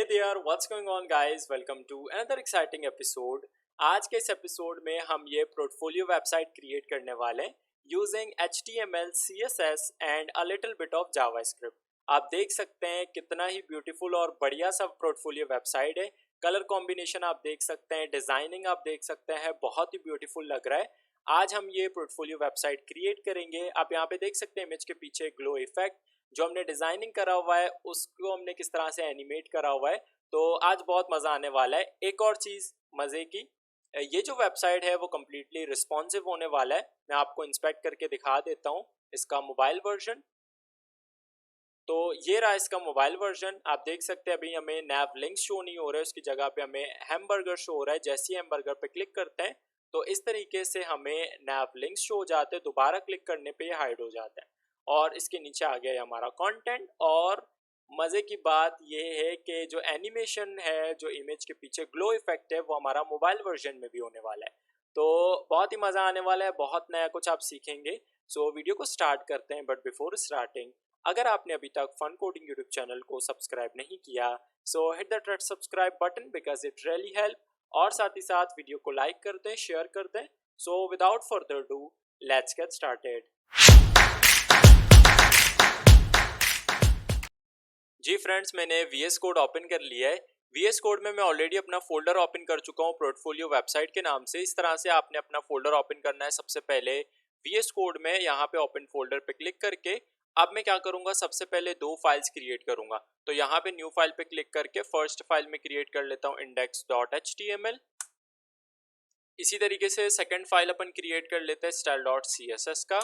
Hey there, what's going on guys? Welcome to another exciting episode. आज के इस episode में हम ये पोर्टफोलियो वेबसाइट क्रिएट करने वाले हैं using HTML, CSS and a little bit of JavaScript. आप देख सकते हैं कितना ही ब्यूटीफुल और बढ़िया सा पोर्टफोलियो वेबसाइट है। कलर कॉम्बिनेशन आप देख सकते हैं, डिजाइनिंग आप देख सकते हैं, बहुत ही ब्यूटीफुल लग रहा है। आज हम ये पोर्टफोलियो वेबसाइट क्रिएट करेंगे। आप यहाँ पे देख सकते हैं इमेज के पीछे ग्लो इफेक्ट जो हमने डिजाइनिंग करा हुआ है उसको हमने किस तरह से एनिमेट करा हुआ है। तो आज बहुत मज़ा आने वाला है। एक और चीज़ मज़े की, ये जो वेबसाइट है वो कम्प्लीटली रिस्पॉन्सिव होने वाला है। मैं आपको इंस्पेक्ट करके दिखा देता हूँ इसका मोबाइल वर्जन। तो ये रहा इसका मोबाइल वर्जन। आप देख सकते हैं अभी हमें नैव लिंक शो नहीं हो रहा है, उसकी जगह पे हमें हैमबर्गर शो हो रहा है। जैसे ही हैमबर्गर पे क्लिक करते हैं तो इस तरीके से हमें नैव लिंक शो हो जाते हैं, दोबारा क्लिक करने पे ये हाइड हो जाता है और इसके नीचे आ गया हमारा कंटेंट। और मज़े की बात ये है कि जो एनिमेशन है, जो इमेज के पीछे ग्लो इफेक्ट है, वो हमारा मोबाइल वर्जन में भी होने वाला है। तो बहुत ही मज़ा आने वाला है, बहुत नया कुछ आप सीखेंगे। सो वीडियो को स्टार्ट करते हैं, बट बिफोर स्टार्टिंग अगर आपने अभी तक फन कोडिंग यूट्यूब चैनल को सब्सक्राइब नहीं किया सो hit the red subscribe button because it really help. और साथ ही साथ वीडियो को लाइक कर दें, शेयर कर दें। So without further do let's get started. जी फ्रेंड्स, मैंने VS कोड ओपन कर लिया है। VS कोड में मैं ऑलरेडी अपना फोल्डर ओपन कर चुका हूँ पोर्टफोलियो वेबसाइट के नाम से। इस तरह से आपने अपना फोल्डर ओपन करना है। सबसे पहले VS कोड में यहाँ पे ओपन फोल्डर पे क्लिक करके अब मैं क्या करूँगा, सबसे पहले दो फाइल्स क्रिएट करूँगा। तो यहाँ पे न्यू फाइल पे क्लिक करके फर्स्ट फाइल में क्रिएट कर लेता हूँ index.html। इसी तरीके से सेकंड फाइल अपन क्रिएट कर लेते हैं style.css का,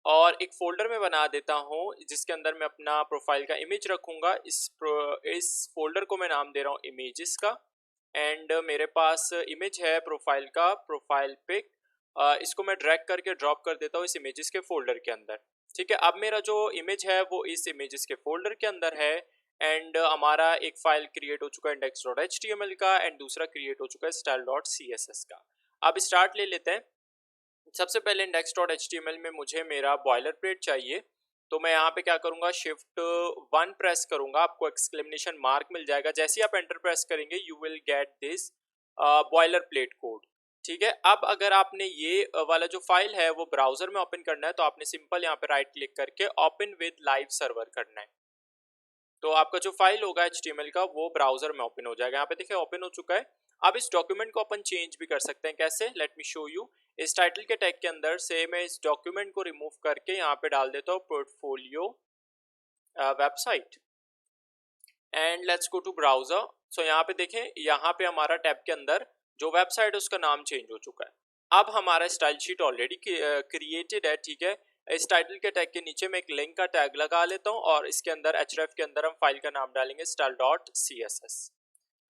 और एक फोल्डर में बना देता हूँ जिसके अंदर मैं अपना प्रोफाइल का इमेज रखूँगा। इस फोल्डर को मैं नाम दे रहा हूँ इमेजेस का। एंड मेरे पास इमेज है प्रोफाइल का, प्रोफाइल पिक। इसको मैं ड्रैग करके ड्रॉप कर देता हूँ इस इमेजेस के फोल्डर के अंदर। ठीक है, अब मेरा जो इमेज है वो इस इमेजेस के फोल्डर के अंदर है। एंड हमारा एक फाइल क्रिएट हो चुका है index.html का, एंड दूसरा क्रिएट हो चुका है style.css का। अब स्टार्ट ले लेते हैं। सबसे पहले index.html में मुझे मेरा बॉयलर प्लेट चाहिए। तो मैं यहाँ पे क्या करूँगा, Shift 1 प्रेस करूँगा, आपको एक्सक्लेमेशन मार्क मिल जाएगा। जैसे ही आप एंटर प्रेस करेंगे you will get this boiler plate code. ठीक है, अब अगर आपने ये वाला जो फाइल है वो ब्राउजर में ओपन करना है तो आपने सिंपल यहाँ पे राइट क्लिक करके ओपन विद लाइव सर्वर करना है। तो आपका जो फाइल होगा HTML का वो ब्राउजर में ओपन हो जाएगा। यहाँ पे देखिए ओपन हो चुका है। अब इस डॉक्यूमेंट को अपन चेंज भी कर सकते हैं। कैसे, लेट मी शो यू। इस टाइटल के टैग के अंदर से मैं इस डॉक्यूमेंट को रिमूव करके यहाँ पे डाल देता हूँ portfolio website, and let's go to browser. So यहाँ पे देखें, यहाँ पे हमारा टैब के अंदर जो वेबसाइट है उसका नाम चेंज हो चुका है। अब हमारा स्टाइल शीट ऑलरेडी क्रिएटेड है। ठीक है, इस टाइटल के टैग के नीचे मैं एक लिंक का टैग लगा लेता हूँ और इसके अंदर href के अंदर हम फाइल का नाम डालेंगे style.css।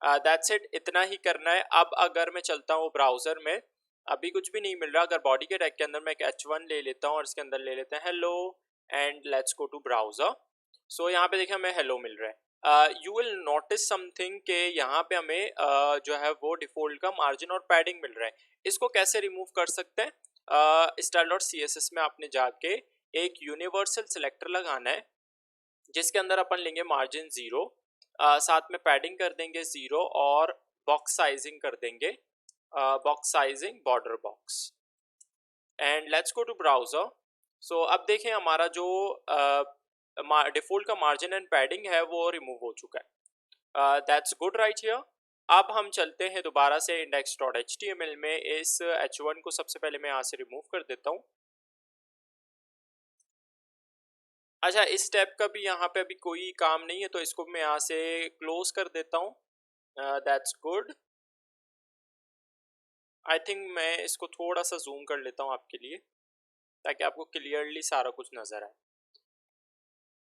दैट्स इट, इतना ही करना है। अब अगर मैं चलता हूँ ब्राउजर में, अभी कुछ भी नहीं मिल रहा। अगर बॉडी के टैग के अंदर मैं एक h1 ले लेता हूँ और इसके अंदर ले लेते हैं hello, and let's go to browser. So यहाँ पे देखिए हमें हेलो मिल रहा है। यू विल नोटिस समथिंग के यहाँ पे हमें जो है वो डिफॉल्ट का मार्जिन और पैडिंग मिल रहा है। इसको कैसे रिमूव कर सकते हैं, style.css में आपने जाके एक यूनिवर्सल सिलेक्टर लगाना है जिसके अंदर अपन लेंगे मार्जिन 0, साथ में पैडिंग कर देंगे 0 और बॉक्स साइजिंग कर देंगे box sizing border box, and let's go to browser. So अब देखें हमारा जो डिफॉल्ट का मार्जिन एंड पैडिंग है वो रिमूव हो चुका है। That's good right here. अब हम चलते हैं दोबारा से index.html में। इस h1 को सबसे पहले मैं यहाँ से रिमूव कर देता हूँ। अच्छा, इस टैब का भी यहाँ पे अभी कोई काम नहीं है तो इसको मैं यहाँ से क्लोज कर देता हूँ। That's good. आई थिंक मैं इसको थोड़ा सा जूम कर लेता हूँ आपके लिए ताकि आपको क्लियरली सारा कुछ नज़र आए।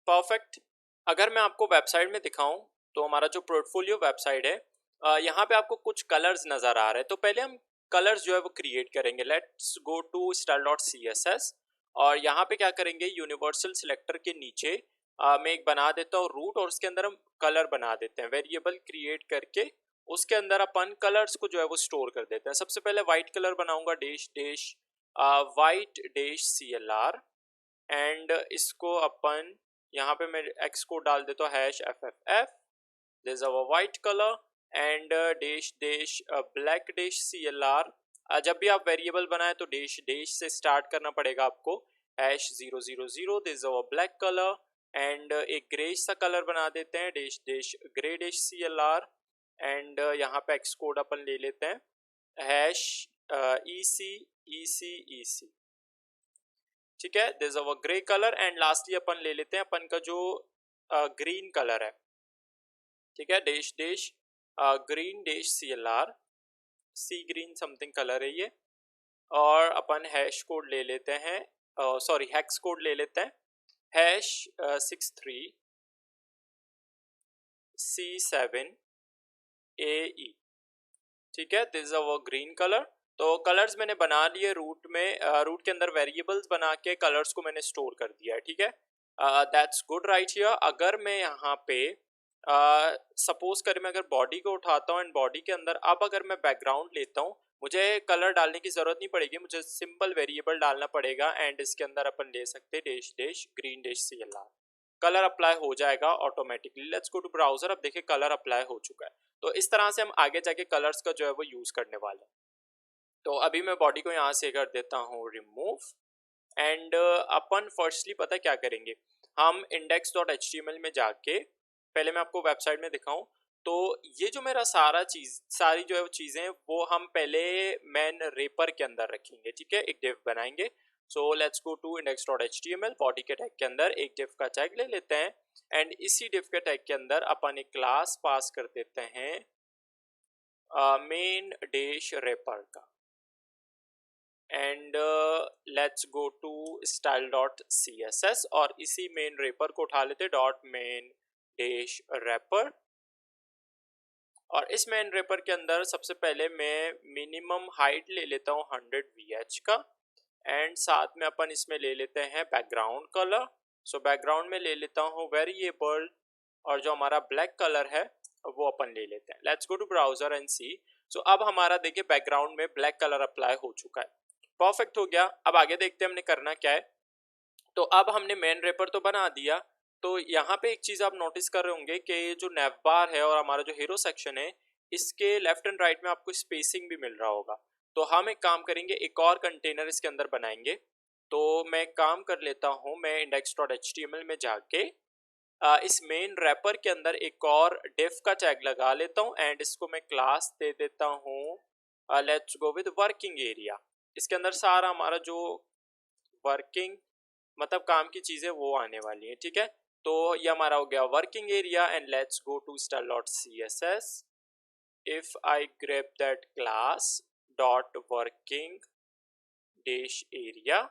परफेक्ट। अगर मैं आपको वेबसाइट में दिखाऊं तो हमारा जो पोर्टफोलियो वेबसाइट है, यहाँ पे आपको कुछ कलर्स नज़र आ रहे हैं। तो पहले हम कलर्स जो है वो क्रिएट करेंगे। लेट्स गो टू style.css और यहाँ पे क्या करेंगे, यूनिवर्सल सिलेक्टर के नीचे मैं एक बना देता हूँ रूट, और उसके अंदर हम कलर बना देते हैं। वेरिएबल क्रिएट करके उसके अंदर अपन कलर्स को जो है वो स्टोर कर देते हैं। सबसे पहले वाइट कलर बनाऊंगा, dash dash white dash CLR, and इसको अपन यहाँ पे मैं एक्स को डाल देता हूँ #FFF। This our white colour and dash dash black dash CLR। जब भी आप वेरिएबल बनाए तो डैश डैश से स्टार्ट करना पड़ेगा आपको। Hash 000, this our black colour and एक ग्रेश सा कलर बना देते हैं, dash dash grey dash CLR and यहाँ पे एक्स कोड अपन ले लेते हैं, हैश EC। ठीक है, this our grey colour and lastly अपन ले लेते हैं अपन का जो ग्रीन कलर है। ठीक है, dash dash green dash CLR, सी ग्रीन समथिंग कलर है ये। और अपन हैश कोड ले लेते हैं, सॉरी हेक्स कोड ले लेते हैं, हैश 63C7AE। ठीक है, this is our green colour. तो कलर्स मैंने बना लिए रूट में, रूट के अंदर वेरिएबल्स बना के कलर्स को मैंने स्टोर कर दिया है। ठीक है, दैट्स गुड राइट हियर। अगर मैं यहाँ पे सपोज करें मैं अगर बॉडी को उठाता हूँ एंड बॉडी के अंदर अब अगर मैं बैकग्राउंड लेता हूँ, मुझे कलर डालने की जरूरत नहीं पड़ेगी, मुझे सिंपल वेरिएबल डालना पड़ेगा एंड इसके अंदर अपन ले सकते हैं dash dash green dash CLR। Colour apply हो जाएगा automatically. Let's go to browser. अब देखिए कलर अप्लाई हो चुका है। तो इस तरह से हम आगे जाके कलर्स का जो है वो यूज करने वाले हैं। तो अभी मैं बॉडी को यहाँ से कर देता हूँ रिमूव एंड अपन फर्स्टली पता क्या करेंगे, हम index.html में जाके पहले मैं आपको वेबसाइट में दिखाऊं तो ये जो मेरा सारी जो है वो चीज़ें वो हम पहले मेन रेपर के अंदर रखेंगे। ठीक है, एक डिव बनाएंगे। So let's go to index.html। Body के टैग के अंदर एक डिव का टैग ले लेते हैं एंड इसी डिव के टैग के अंदर अपन एक क्लास पास कर देते हैं मेन डैश रेपर का and let's go to style.css और इसी मेन रेपर को उठा लेते डॉट मेन डैश रेपर। और इस मेन रेपर के अंदर सबसे पहले मैं मिनिमम हाइट ले लेता हूँ 100 VH का एंड साथ में अपन इसमें ले लेते हैं बैकग्राउंड कलर। सो बैकग्राउंड में ले लेता हूँ वेरिएबल और जो हमारा ब्लैक कलर है वो अपन ले लेते हैं। Let's go to browser and see. So अब हमारा देखिए बैकग्राउंड में ब्लैक कलर अप्लाई हो चुका है, परफेक्ट हो गया। अब आगे देखते हैं हमने करना क्या है। तो अब हमने मेन रेपर तो बना दिया, तो यहाँ पे एक चीज़ आप नोटिस कर रहे होंगे कि जो नैव बार है और हमारा जो हीरो सेक्शन है इसके लेफ्ट एंड राइट में आपको स्पेसिंग भी मिल रहा होगा। तो हम एक काम करेंगे, एक और कंटेनर इसके अंदर बनाएंगे। तो मैं एक काम कर लेता हूँ, मैं index.html में जाके इस मेन रैपर के अंदर एक और डिफ का टैग लगा लेता हूँ एंड इसको मैं क्लास दे देता हूँ let's go with working area. इसके अंदर सारा हमारा जो वर्किंग मतलब काम की चीज़ें वो आने वाली है। ठीक है, तो ये हमारा हो गया working area and let's go to style.css। If I grab that class dot working dash area.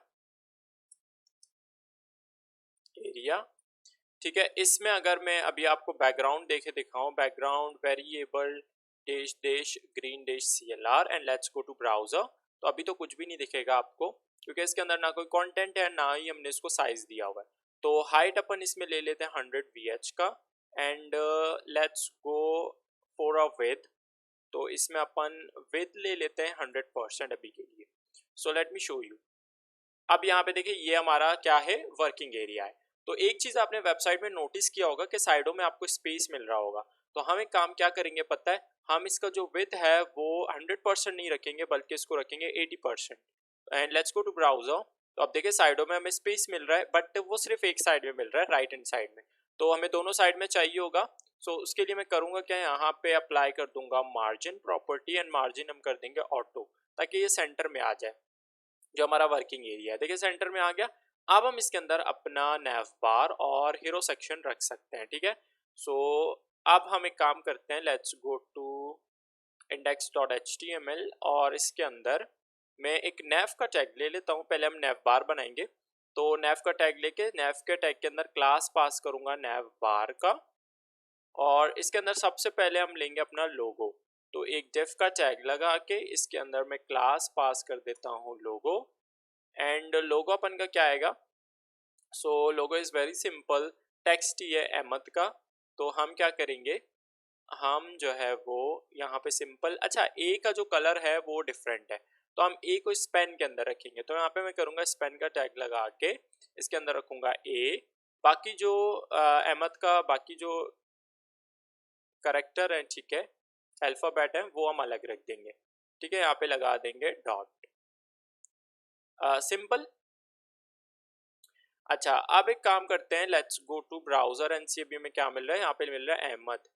ठीक है, इसमें अगर मैं अभी आपको बैकग्राउंड देखे दिखाऊं, background variable dash dash green dash CLR and let's go to browser, तो अभी तो कुछ भी नहीं दिखेगा आपको क्योंकि इसके अंदर ना कोई कंटेंट है ना ही हमने इसको साइज दिया हुआ है। तो हाइट अपन इसमें ले लेते हैं 100 VH का and let's go for a width. तो इसमें अपन विड्थ ले लेते हैं 100% अभी के लिए। सो लेट मी शो यू। अब यहाँ पे देखिए ये हमारा क्या है, वर्किंग एरिया है। तो एक चीज आपने वेबसाइट में नोटिस किया होगा कि साइडों में आपको स्पेस मिल रहा होगा। तो हम एक काम क्या करेंगे पता है, हम इसका जो विड्थ है वो 100% नहीं रखेंगे बल्कि इसको रखेंगे 80%। And let's go to browser. तो अब देखिए साइडों में हमें स्पेस मिल रहा है बट वो सिर्फ एक साइड में मिल रहा है, राइट हैंड साइड में। तो हमें दोनों साइड में चाहिए होगा। सो उसके लिए मैं करूंगा क्या, यहाँ पे अप्लाई कर दूंगा मार्जिन प्रॉपर्टी एंड मार्जिन हम कर देंगे ऑटो ताकि ये सेंटर में आ जाए जो हमारा वर्किंग एरिया है। देखिए सेंटर में आ गया। अब हम इसके अंदर अपना नैव बार और हीरो सेक्शन रख सकते हैं। ठीक है, सो अब हम एक काम करते हैं, लेट्स गो टू index.html और इसके अंदर मैं एक नैव का टैग ले लेता हूँ। पहले हम नैव बार बनाएंगे, तो नैव का टैग लेके नैव के टैग के अंदर क्लास पास करूंगा नैव बार का और इसके अंदर सबसे पहले हम लेंगे अपना लोगो। तो एक डिफ का टैग लगा के इसके अंदर मैं क्लास पास कर देता हूँ लोगो एंड लोगो अपन का क्या आएगा। So logo is very simple, text ही है अहमद का। तो हम क्या करेंगे, हम जो है वो यहाँ पे सिंपल, अच्छा ए का जो कलर है वो डिफरेंट है तो हम ए को स्पेन के अंदर रखेंगे। तो यहाँ पे मैं करूँगा स्पेन का टैग लगा के इसके अंदर रखूँगा ए। बाकी जो अहमद का बाकी जो करेक्टर है, ठीक है, अल्फ़ाबेट है, वो हम अलग रख देंगे, ठीक है। यहाँ पे लगा देंगे डॉट, सिंपल। अच्छा, अब एक काम करते हैं, let's go to browser and see अभी हमें क्या मिल रहा है। यहाँ पे मिल रहा है अहमद।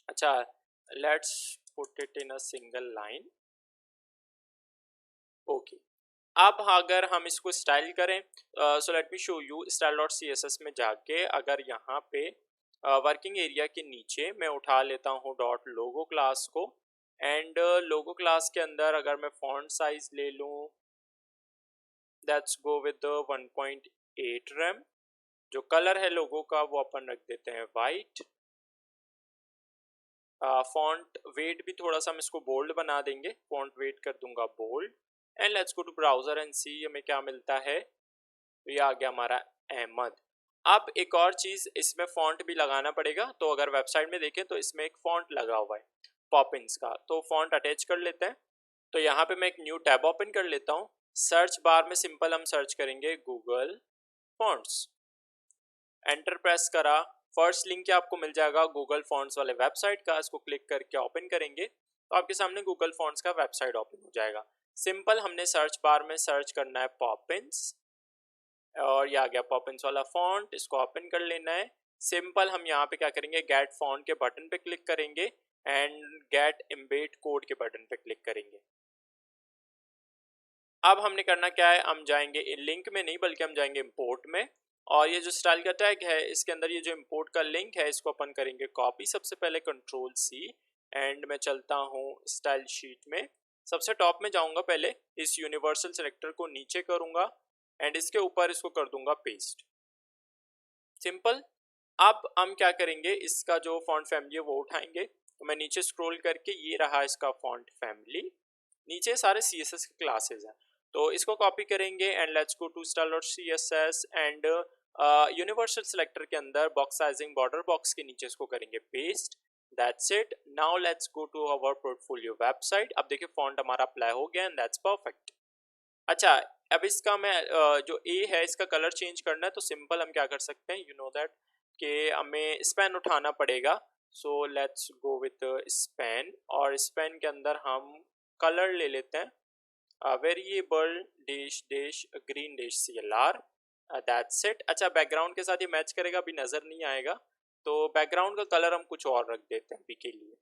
अच्छा, let's put it in a single line, okay. अब अगर हम इसको स्टाइल करें, so let me show you, style dot C S S में जाके अगर यहाँ पे वर्किंग एरिया के नीचे मैं उठा लेता हूँ डॉट लोगो क्लास को, एंड लोगो क्लास के अंदर अगर मैं फॉन्ट साइज ले लूँ, लेट्स गो विद 1.8 रैम। जो कलर है लोगो का वो अपन रख देते हैं वाइट। फॉन्ट वेट भी थोड़ा सा हम इसको बोल्ड बना देंगे, फॉन्ट वेट कर दूंगा bold, and let's go to browser and see हमें क्या मिलता है। तो ये आ गया हमारा अहमद। अब एक और चीज, इसमें फॉन्ट भी लगाना पड़ेगा, तो अगर वेबसाइट में देखें तो इसमें एक फॉन्ट लगा हुआ है पॉपिंस का, तो फॉन्ट अटैच कर लेते हैं। तो यहाँ पे मैं एक न्यू टैब ओपन कर लेता हूँ। सर्च बार में सिंपल हम सर्च करेंगे गूगल फॉन्ट्स, एंटर प्रेस करा, फर्स्ट लिंक आपको मिल जाएगा गूगल फॉन्ट्स वाले वेबसाइट का। इसको क्लिक करके ओपन करेंगे तो आपके सामने गूगल फॉन्ट्स का वेबसाइट ओपन हो जाएगा। सिंपल हमने सर्च बार में सर्च करना है पॉपिंस, और ये आ गया पॉपिंस वाला फॉन्ट, इसको ओपन कर लेना है। सिंपल हम यहाँ पे क्या करेंगे, गेट फॉन्ट के बटन पे क्लिक करेंगे एंड गेट एम्बेड कोड के बटन पे क्लिक करेंगे। अब हमने करना क्या है, हम जाएंगे लिंक में नहीं बल्कि हम जाएंगे इंपोर्ट में, और ये जो स्टाइल का टैग है इसके अंदर ये जो इंपोर्ट का लिंक है इसको अपन करेंगे कॉपी। सबसे पहले कंट्रोल सी, एंड मैं चलता हूँ स्टाइल शीट में, सबसे टॉप में जाऊंगा, पहले इस यूनिवर्सल सेलेक्टर को नीचे करूंगा एंड इसके ऊपर इसको कर दूंगा पेस्ट, सिंपल। अब हम क्या करेंगे, इसका जो फॉन्ट फैमिली है वो उठाएंगे, तो मैं नीचे स्क्रॉल करके, ये रहा इसका फॉन्ट फैमिली, नीचे सारे CSS के क्लासेस हैं, तो इसको कॉपी करेंगे and let's go to style.css and universal selector के अंदर बॉक्स साइजिंग बॉर्डर बॉक्स के नीचे इसको करेंगे paste, that's it. Now let's go to our portfolio website. अब देखिए फॉन्ट हमारा अप्लाई हो गया एंड दैट्स परफेक्ट। अच्छा, अब इसका मैं जो ए है इसका कलर चेंज करना है, तो सिंपल हम क्या कर सकते हैं, यू नो दैट कि हमें स्पेन उठाना पड़ेगा। So let's go with Spain, और स्पेन के अंदर हम कलर ले लेते हैं variable dash dash green dash CLR, that's it. अच्छा, बैकग्राउंड के साथ ये मैच करेगा, अभी नज़र नहीं आएगा, तो बैकग्राउंड का कलर हम कुछ और रख देते हैं अभी के लिए।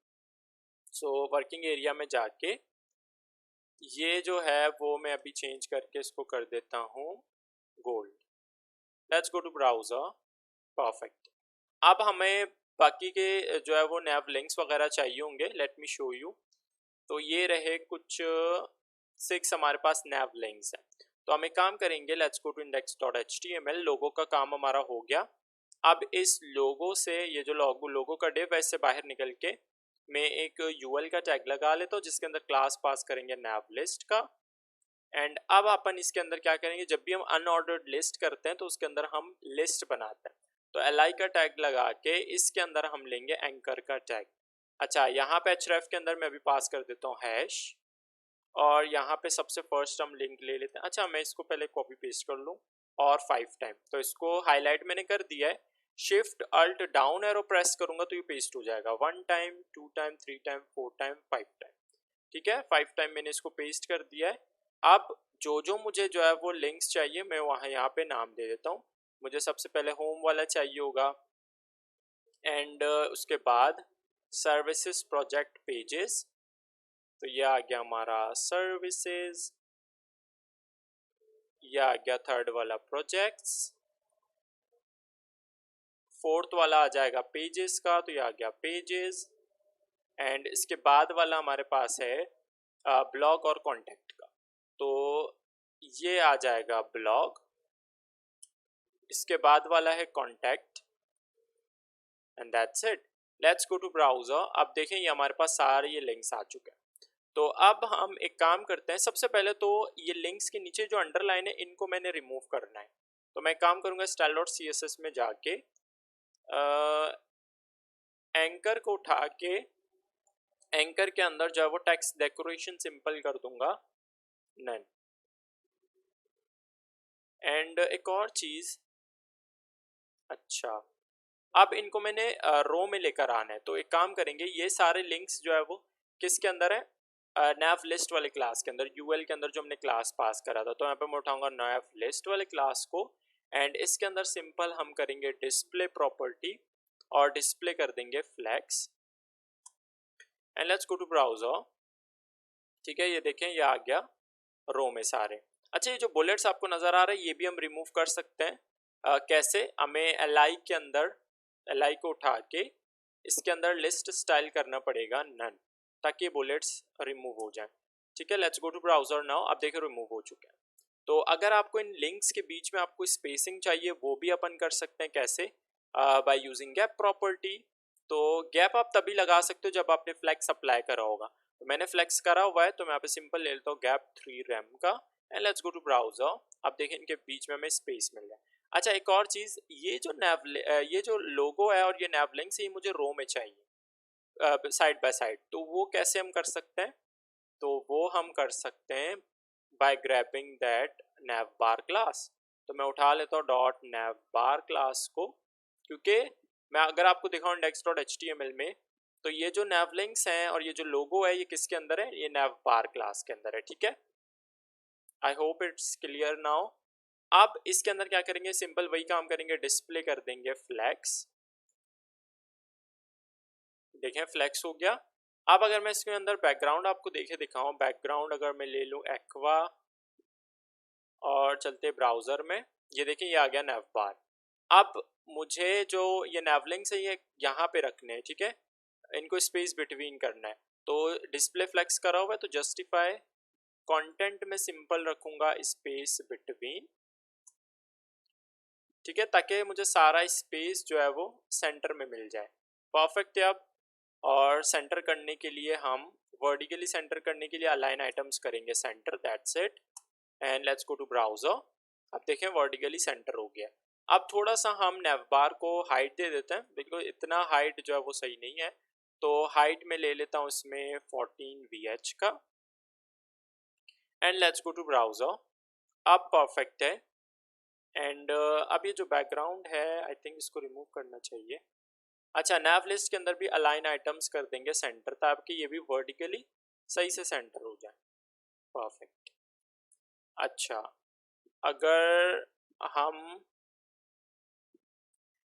सो वर्किंग एरिया में जाके ये जो है वो मैं अभी चेंज करके इसको कर देता हूँ gold. Let's go to browser, perfect. अब हमें बाकी के जो है वो नैव लिंक्स वगैरह चाहिए होंगे, लेट मी शो यू। तो ये रहे कुछ 6 हमारे पास नैव लिंक्स हैं, तो हम एक काम करेंगे, लेट्स गो टू index.html। लोगो का काम हमारा हो गया। अब इस लोगो से ये जो लोगो का डिव है इससे बाहर निकल के मैं एक यूएल का टैग लगा लेता हूँ जिसके अंदर क्लास पास करेंगे नैव लिस्ट का। एंड अब अपन इसके अंदर क्या करेंगे, जब भी हम अनऑर्डर्ड लिस्ट करते हैं तो उसके अंदर हम लिस्ट बनाते हैं, तो li का टैग लगा के इसके अंदर हम लेंगे एंकर का टैग। अच्छा, यहाँ पे href के अंदर मैं अभी पास कर देता हूँ हैश, और यहाँ पे सबसे फर्स्ट हम लिंक ले लेते हैं। अच्छा, मैं इसको पहले कॉपी पेस्ट कर लूँ और 5 टाइम, तो इसको हाईलाइट मैंने कर दिया है। Shift alt down arrow press करूंगा तो ये पेस्ट हो जाएगा 1 time 2 time 3 time 4 time 5 time, ठीक है। 5 टाइम मैंने इसको पेस्ट कर दिया है। अब जो मुझे जो है वो लिंक्स चाहिए मैं वहाँ यहाँ पे नाम दे देता हूँ। मुझे सबसे पहले होम वाला चाहिए होगा, एंड उसके बाद सर्विसेज प्रोजेक्ट पेजेस, तो ये आ गया हमारा सर्विसेज, ये आ गया थर्ड वाला प्रोजेक्ट्स, फोर्थ वाला आ जाएगा पेजेस का, तो ये आ गया पेजेस, एंड इसके बाद वाला हमारे पास है ब्लॉग और कॉन्टेक्ट का, तो ये आ जाएगा ब्लॉग। इसके बाद वाला है contact, and that's it. Let's go to browser. अब देखें ये हमारे पास सारे ये लिंक्स आ चुके हैं। तो अब हम एक काम करते हैं, सबसे पहले तो ये लिंक्स के नीचे जो अंडरलाइन है इनको मैंने रिमूव करना है, तो मैं काम करूँगा style.css में जाके एंकर को उठा के एंकर के अंदर जो है वो टेक्स्ट डेकोरेशन सिंपल कर दूंगा नन। एंड एक और चीज़, अच्छा अब इनको मैंने रो में लेकर आना है, तो एक काम करेंगे, ये सारे लिंक्स जो है वो किसके अंदर है, नैव लिस्ट वाले क्लास के अंदर, यूएल के अंदर जो हमने क्लास पास करा था। तो यहाँ पे मैं उठाऊंगा नैव लिस्ट वाले क्लास को एंड इसके अंदर सिंपल हम करेंगे डिस्प्ले प्रॉपर्टी और डिस्प्ले कर देंगे flex and let's go to browser. ठीक है, ये देखें ये आ गया रो में सारे। अच्छा, ये जो बुलेट्स आपको नजर आ रहा है ये भी हम रिमूव कर सकते हैं। कैसे, हमें एल के अंदर एल को उठा के इसके अंदर लिस्ट स्टाइल करना पड़ेगा नन, ताकि ये बुलेट्स रिमूव हो जाए। ठीक है, let's go to browser now. आप देखें रिमूव हो चुके हैं। तो अगर आपको इन लिंक्स के बीच में आपको स्पेसिंग चाहिए वो भी अपन कर सकते हैं। कैसे, बाय यूजिंग गैप प्रॉपर्टी। तो गैप आप तभी लगा सकते हो जब आपने फ्लेक्स अप्लाई करा होगा। तो मैंने फ्लेक्स करा हुआ है, तो मैं यहाँ पे सिंपल ले लेता हूँ गैप 3 रैम का and let's go to browser. आप देखें इनके बीच में हमें स्पेस मिल जाए। अच्छा, एक और चीज़, ये जो ये जो लोगो है और ये नैव लिंक्स, ये मुझे रो में चाहिए साइड बाय साइड। तो वो कैसे हम कर सकते हैं, तो वो हम कर सकते हैं by grabbing that nav bar class. तो मैं उठा लेता हूँ डॉट nav bar क्लास को, क्योंकि मैं अगर आपको दिखाऊँ index.html में, तो ये जो nav links हैं और ये जो लोगो है ये किसके अंदर है, ये nav bar क्लास के अंदर है। ठीक है, I hope it's clear now. अब इसके अंदर क्या करेंगे, सिंपल वही काम करेंगे, डिस्प्ले कर देंगे फ्लैक्स। देखें फ्लैक्स हो गया। अब अगर मैं इसके अंदर बैकग्राउंड आपको दिखाऊं, बैकग्राउंड अगर मैं ले लूं एक्वा और चलते ब्राउजर में, ये देखिए ये आ गया नैव बार। अब मुझे जो ये नैव लिंक्स है ये यहाँ पे रखने हैं। ठीक है, इनको स्पेस बिटवीन करना है। तो डिस्प्ले फ्लेक्स करा हुआ है, तो जस्टिफाई कंटेंट में सिंपल रखूंगा स्पेस बिटवीन। ठीक है, ताकि मुझे सारा स्पेस जो है वो सेंटर में मिल जाए। परफेक्ट है। अब और सेंटर करने के लिए हम वर्टिकली सेंटर करने के लिए अलाइन आइटम्स करेंगे centre, that's it and let's go to browser. अब देखें वर्टिकली सेंटर हो गया। अब थोड़ा सा हम नैवबार को हाइट दे देते हैं, बिल्कुल इतना हाइट जो है वो सही नहीं है, तो हाइट में ले लेता हूँ इसमें 14 VH का and let's go to browser. अब परफेक्ट है एंड अब ये जो बैकग्राउंड है आई थिंक इसको रिमूव करना चाहिए। अच्छा, नैव लिस्ट के अंदर भी अलाइन आइटम्स कर देंगे सेंटर, ताकि ये भी वर्टिकली सही से सेंटर हो जाए। परफेक्ट। अच्छा, अगर हम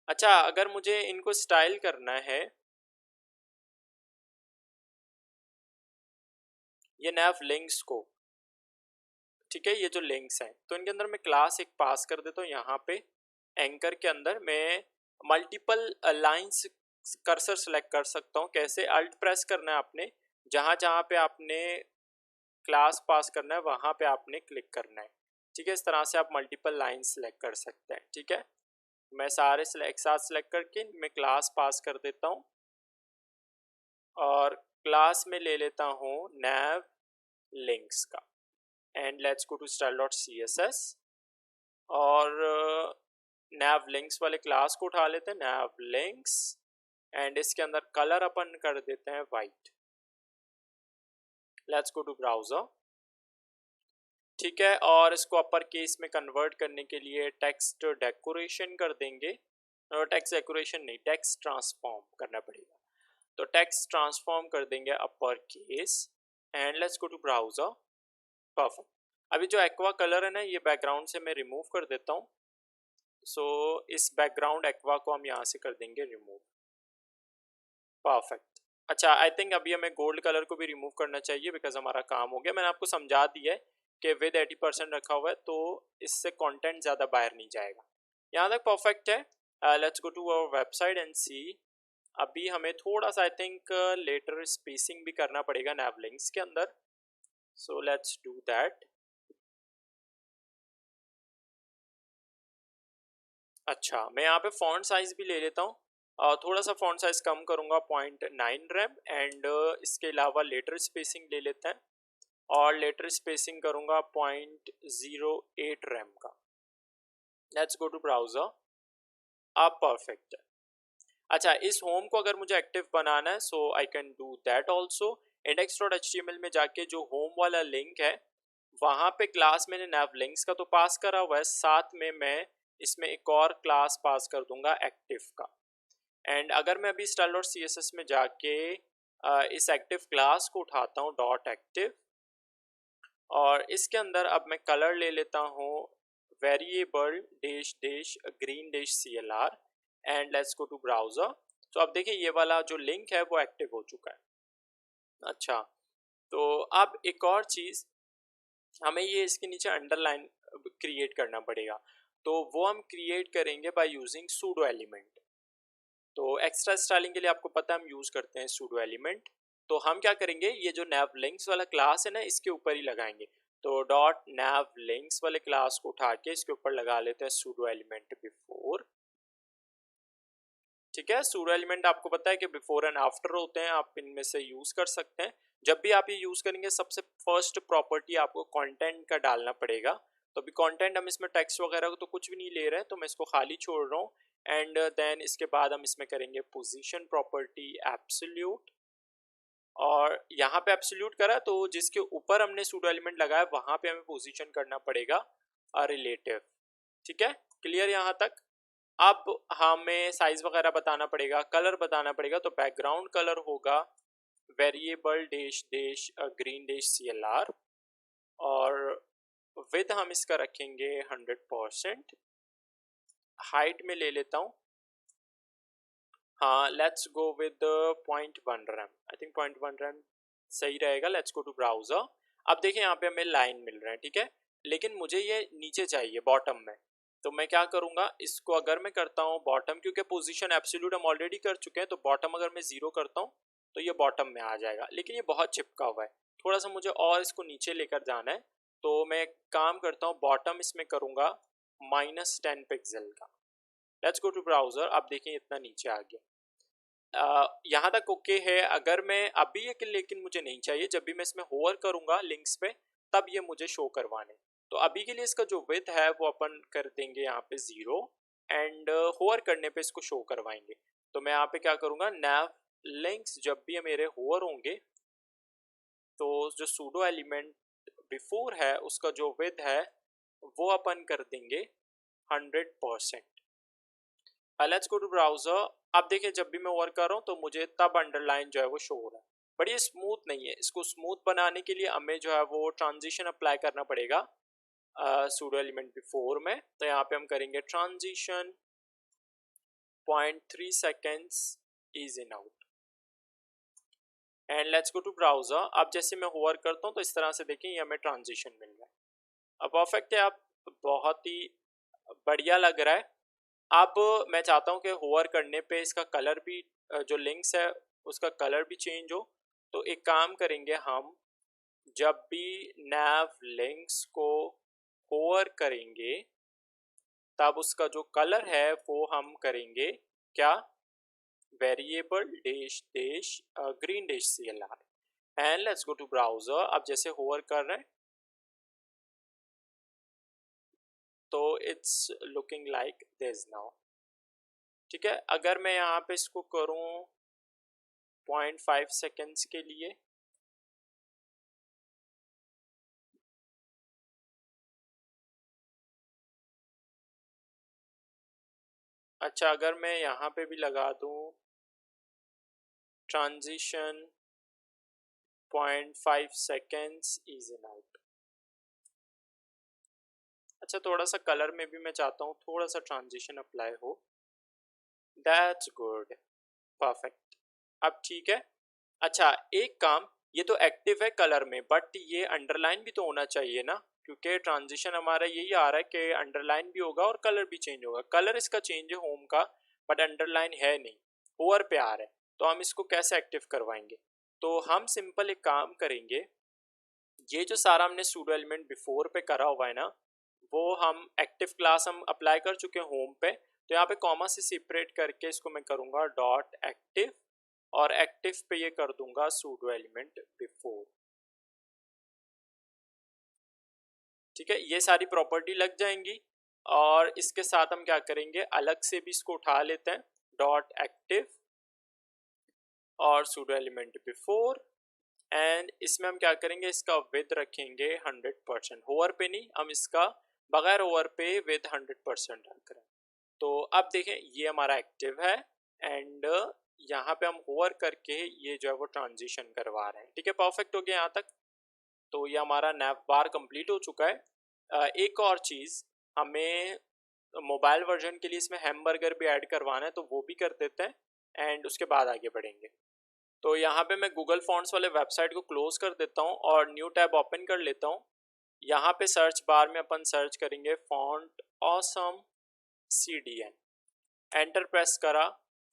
अगर मुझे इनको स्टाइल करना है, ये नैव लिंक्स को, ठीक है, ये जो लिंक्स हैं तो इनके अंदर मैं क्लास एक पास कर देता हूँ। यहाँ पे एंकर के अंदर मैं मल्टीपल लाइंस कर्सर सेलेक्ट कर सकता हूँ। कैसे, अल्ट प्रेस करना है आपने, जहाँ जहाँ पे आपने क्लास पास करना है वहाँ पे आपने क्लिक करना है। ठीक है, इस तरह से आप मल्टीपल लाइन सेलेक्ट कर सकते हैं। ठीक है, मैं सारे एक साथ सेलेक्ट करके मैं क्लास पास कर देता हूँ और क्लास में ले लेता हूँ नैव लिंक्स का and let's go to style.css और नैव लिंक्स वाले क्लास को उठा लेते हैं, नैव लिंक्स एंड इसके अंदर कलर अपन कर देते हैं white. Let's go to browser. ठीक है, और इसको अपर केस में कन्वर्ट करने के लिए टेक्स्ट डेकोरेशन कर देंगे, और टेक्स्ट डेकोरेशन नहीं, टेक्स्ट ट्रांसफॉर्म करना पड़ेगा। तो टेक्स्ट ट्रांसफॉर्म कर देंगे upper case and let's go to browser. Perfect. अभी जो एक्वा कलर है ना, ये बैकग्राउंड से मैं रिमूव कर देता हूँ। सो इस बैकग्राउंड एक्वा को हम यहाँ से कर देंगे रिमूव। परफेक्ट। अच्छा, आई थिंक अभी हमें गोल्ड कलर को भी रिमूव करना चाहिए बिकॉज हमारा काम हो गया। मैंने आपको समझा दिया है कि विद 80% रखा हुआ है, तो इससे कंटेंट ज़्यादा बाहर नहीं जाएगा। यहाँ तक परफेक्ट है। Let's go to our website and see. अभी हमें थोड़ा सा आई थिंक लेटर स्पेसिंग भी करना पड़ेगा नैव लिंक्स के अंदर, सो लेट्स डू दैट। अच्छा, मैं यहाँ पे फॉन्ट साइज भी ले लेता हूँ, थोड़ा सा फॉन्ट साइज कम करूँगा 0.9 रैम एंड इसके अलावा लेटर स्पेसिंग ले लेते हैं और लेटर स्पेसिंग करूँगा 0.08 रैम का। Let's go to browser. अब परफेक्ट है। अच्छा, इस होम को अगर मुझे एक्टिव बनाना है so I can do that also. index.html में जाके जो होम वाला लिंक है वहाँ पे क्लास मैंने नैव लिंक्स का तो पास करा हुआ है, साथ में मैं इसमें एक और क्लास पास कर दूंगा एक्टिव का। एंड अगर मैं अभी style.css में जाके इस एक्टिव क्लास को उठाता हूँ डॉट एक्टिव, और इसके अंदर अब मैं कलर ले लेता हूँ variable dash dash green dash CLR and let's go to browser. तो अब देखिए ये वाला जो लिंक है वो एक्टिव हो चुका है। अच्छा, तो अब एक और चीज़, हमें ये इसके नीचे अंडरलाइन क्रिएट करना पड़ेगा, तो वो हम क्रिएट करेंगे बाय यूजिंग सूडो एलिमेंट। तो एक्स्ट्रा स्टाइलिंग के लिए आपको पता है हम यूज़ करते हैं सूडो एलिमेंट। तो हम क्या करेंगे, ये जो nav links वाला क्लास है ना इसके ऊपर ही लगाएंगे। तो डॉट nav links वाले क्लास को उठा के इसके ऊपर लगा लेते हैं सूडो एलिमेंट बिफोर। ठीक है, सूडो एलिमेंट आपको पता है कि बिफोर एंड आफ्टर होते हैं, आप इनमें से यूज़ कर सकते हैं। जब भी आप ये यूज़ करेंगे सबसे फर्स्ट प्रॉपर्टी आपको कंटेंट का डालना पड़ेगा। तो अभी कंटेंट हम इसमें टेक्स्ट वगैरह तो कुछ भी नहीं ले रहे हैं, तो मैं इसको खाली छोड़ रहा हूँ। एंड देन इसके बाद हम इसमें करेंगे पोजीशन प्रॉपर्टी एब्सोल्यूट, और यहाँ पे एब्सोल्यूट करा तो जिसके ऊपर हमने सूडो एलिमेंट लगाया वहाँ पे हमें पोजीशन करना पड़ेगा रिलेटिव। ठीक है, क्लियर यहाँ तक। अब हमें साइज वगैरह बताना पड़ेगा, कलर बताना पड़ेगा। तो बैकग्राउंड कलर होगा variable dash dash green dash CLR, और विद हम इसका रखेंगे 100%। हाइट में ले लेता हूँ, हाँ let's go with 0.1 rem, I think 0.1 rem सही रहेगा। Let's go to browser. अब देखिए यहाँ पे हमें लाइन मिल रहा है, ठीक है, लेकिन मुझे ये नीचे चाहिए बॉटम में। तो मैं क्या करूँगा, इसको अगर मैं करता हूँ बॉटम, क्योंकि पोजीशन एब्सोल्यूट हम ऑलरेडी कर चुके हैं, तो बॉटम अगर मैं 0 करता हूँ तो ये बॉटम में आ जाएगा, लेकिन ये बहुत चिपका हुआ है। थोड़ा सा मुझे और इसको नीचे लेकर जाना है, तो मैं काम करता हूँ बॉटम इसमें करूँगा -10 पिक्सल का। Let's go to browser. अब देखिए इतना नीचे आ गया। यहाँ तक ओके है। अगर मैं अभी ये, लेकिन मुझे नहीं चाहिए, जब भी मैं इसमें होवर करूँगा लिंक्स पे तब ये मुझे शो करवाने। तो अभी के लिए इसका जो विड्थ है वो अपन कर देंगे यहाँ पे 0, एंड होवर करने पे इसको शो करवाएंगे। तो मैं यहाँ पे क्या करूँगा, nav links जब भी मेरे होवर होंगे तो जो सूडो एलिमेंट बिफोर है उसका जो विड्थ है वो अपन कर देंगे 100%। Let's go to browser. अब देखिए जब भी मैं वर्क कर रहा हूँ तो मुझे तब अंडरलाइन जो है वो शो हो रहा है, बट ये स्मूथ नहीं है। इसको स्मूथ बनाने के लिए हमें जो है वो ट्रांजिशन अप्लाई करना पड़ेगा सूडो एलिमेंट बिफोर में। तो यहाँ पे हम करेंगे transition 0.3 seconds ease in out, and let's go to browser. अब जैसे मैं होवर करता हूँ तो इस तरह से देखिए ये हमें ट्रांजिशन मिल रहा है। अब परफेक्ट है, अब बहुत ही बढ़िया लग रहा है। अब मैं चाहता हूँ कि होवर करने पे इसका कलर भी, जो लिंक्स है उसका कलर भी चेंज हो। तो एक काम करेंगे हम, जब भी nav लिंक्स को होवर करेंगे तब उसका जो कलर है वो हम करेंगे क्या, variable dash dash green dash CLR, and let's go to browser. अब जैसे होवर कर रहे हैं तो it's looking like this now. ठीक है, अगर मैं यहाँ पे इसको करूँ 0.5 सेकेंड्स के लिए, अच्छा अगर मैं यहाँ पे भी लगा दूँ transition 0.5 seconds ease in out. अच्छा थोड़ा सा कलर में भी मैं चाहता हूँ थोड़ा सा ट्रांजिशन अप्लाई हो। दैट्स गुड, परफेक्ट, अब ठीक है। अच्छा एक काम, ये तो एक्टिव है कलर में, बट ये अंडरलाइन भी तो होना चाहिए ना, क्योंकि ट्रांजिशन हमारा यही आ रहा है कि अंडरलाइन भी होगा और कलर भी चेंज होगा। कलर इसका चेंज है होम का, बट अंडरलाइन है नहीं, ओवर पे आ रहा है। तो हम इसको कैसे एक्टिव करवाएंगे, तो हम सिंपल एक काम करेंगे, ये जो सारा हमने सूडो एलिमेंट बिफोर पे करा हुआ है ना, वो हम एक्टिव क्लास हम अप्लाई कर चुके हैं होम पे। तो यहाँ पे कॉमा से सेपरेट करके इसको मैं करूँगा डॉट एक्टिव, और एक्टिव पे ये कर दूंगा सूडो एलिमेंट बिफोर। ठीक है, ये सारी प्रॉपर्टी लग जाएंगी, और इसके साथ हम क्या करेंगे, अलग से भी इसको उठा लेते हैं डॉट एक्टिव और सूडो एलिमेंट बिफोर, एंड इसमें हम क्या करेंगे, इसका विद रखेंगे 100%, होवर पे नहीं, हम इसका बगैर ओवर पे विद 100% रख रहे हैं। तो अब देखें ये हमारा एक्टिव है, एंड यहाँ पे हम होवर करके ये जो है वो ट्रांजिशन करवा रहे हैं। ठीक है, परफेक्ट हो गया यहाँ तक। तो ये हमारा नैव बार कंप्लीट हो चुका है। एक और चीज़, हमें मोबाइल वर्जन के लिए इसमें हैमबर्गर भी ऐड करवाना है, तो वो भी कर देते हैं एंड उसके बाद आगे बढ़ेंगे। तो यहाँ पे मैं गूगल फॉन्ट्स वाले वेबसाइट को क्लोज कर देता हूँ और न्यू टैब ओपन कर लेता हूँ। यहाँ पे सर्च बार में अपन सर्च करेंगे font awesome CDN, enter press करा।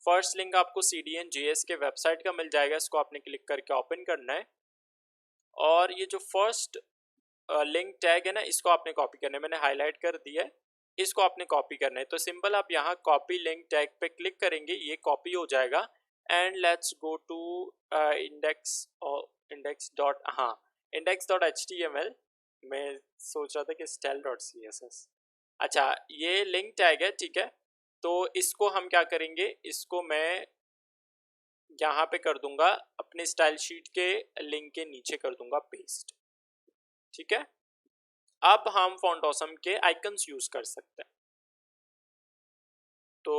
फर्स्ट लिंक आपको CDN JS के वेबसाइट का मिल जाएगा, इसको आपने क्लिक करके ओपन करना है और ये जो फर्स्ट लिंक टैग है ना, इसको आपने कॉपी करना है। मैंने हाईलाइट कर दिया है, इसको आपने कॉपी करना है। तो सिंपल आप यहाँ कॉपी लिंक टैग पे क्लिक करेंगे, ये कॉपी हो जाएगा। And let's go to index.html। मैं सोच रहा था कि style.css। अच्छा, ये लिंक टैग है, ठीक है। तो इसको हम क्या करेंगे, इसको मैं यहाँ पे कर दूंगा, अपने स्टाइल शीट के लिंक के नीचे कर दूंगा पेस्ट। ठीक है, अब हम फॉन्ट ऑसम के आइकन्स यूज कर सकते हैं। तो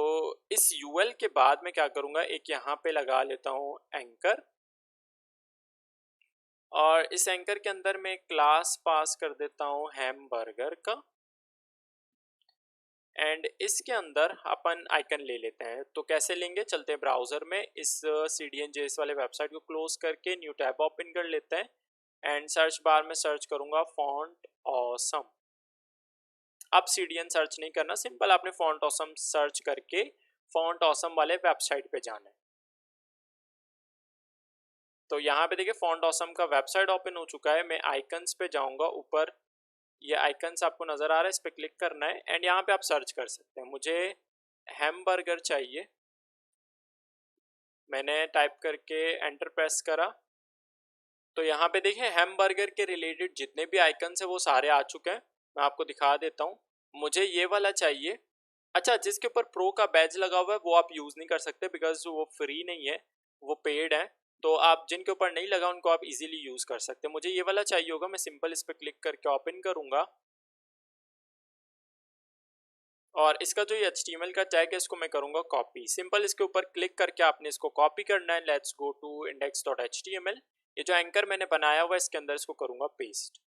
इस यूएल के बाद मैं क्या करूंगा, एक यहाँ पे लगा लेता हूँ एंकर, और इस एंकर के अंदर मैं क्लास पास कर देता हूँ हैमबर्गर का, एंड इसके अंदर अपन आइकन ले लेते हैं। तो कैसे लेंगे, चलते हैं ब्राउजर में, इस CDN JS वाले वेबसाइट को क्लोज करके न्यू टैब ओपन कर लेते हैं एंड सर्च बार में सर्च करूंगा फॉन्ट ऑसम। अब CDN सर्च नहीं करना, सिंपल आपने फॉन्ट ऑसम सर्च करके फॉन्ट ऑसम वाले वेबसाइट पे जाना है। तो यहाँ पे देखिए फॉन्ट ऑसम का वेबसाइट ओपन हो चुका है। मैं आइकन्स पे जाऊंगा, ऊपर ये आइकन्स आपको नजर आ रहा है, इस पे क्लिक करना है एंड यहाँ पे आप सर्च कर सकते हैं। मुझे हैमबर्गर चाहिए, मैंने टाइप करके एंटर प्रेस करा। तो यहाँ पे देखिए हैमबर्गर के रिलेटेड जितने भी आइकन्स है वो सारे आ चुके हैं। मैं आपको दिखा देता हूँ, मुझे ये वाला चाहिए। अच्छा, जिसके ऊपर प्रो का बैज लगा हुआ है वो आप यूज़ नहीं कर सकते, बिकॉज वो फ्री नहीं है, वो पेड है। तो आप जिनके ऊपर नहीं लगा उनको आप इजीली यूज़ कर सकते हैं। मुझे ये वाला चाहिए होगा, मैं सिंपल इस पर क्लिक करके ओपन करूँगा और इसका जो ये HTML का टैग है इसको मैं करूँगा कॉपी। सिंपल इसके ऊपर क्लिक करके आपने इसको कॉपी करना है। Let's go to index.html। ये जो एंकर मैंने बनाया हुआ है इसके अंदर इसको करूँगा पेस्ट।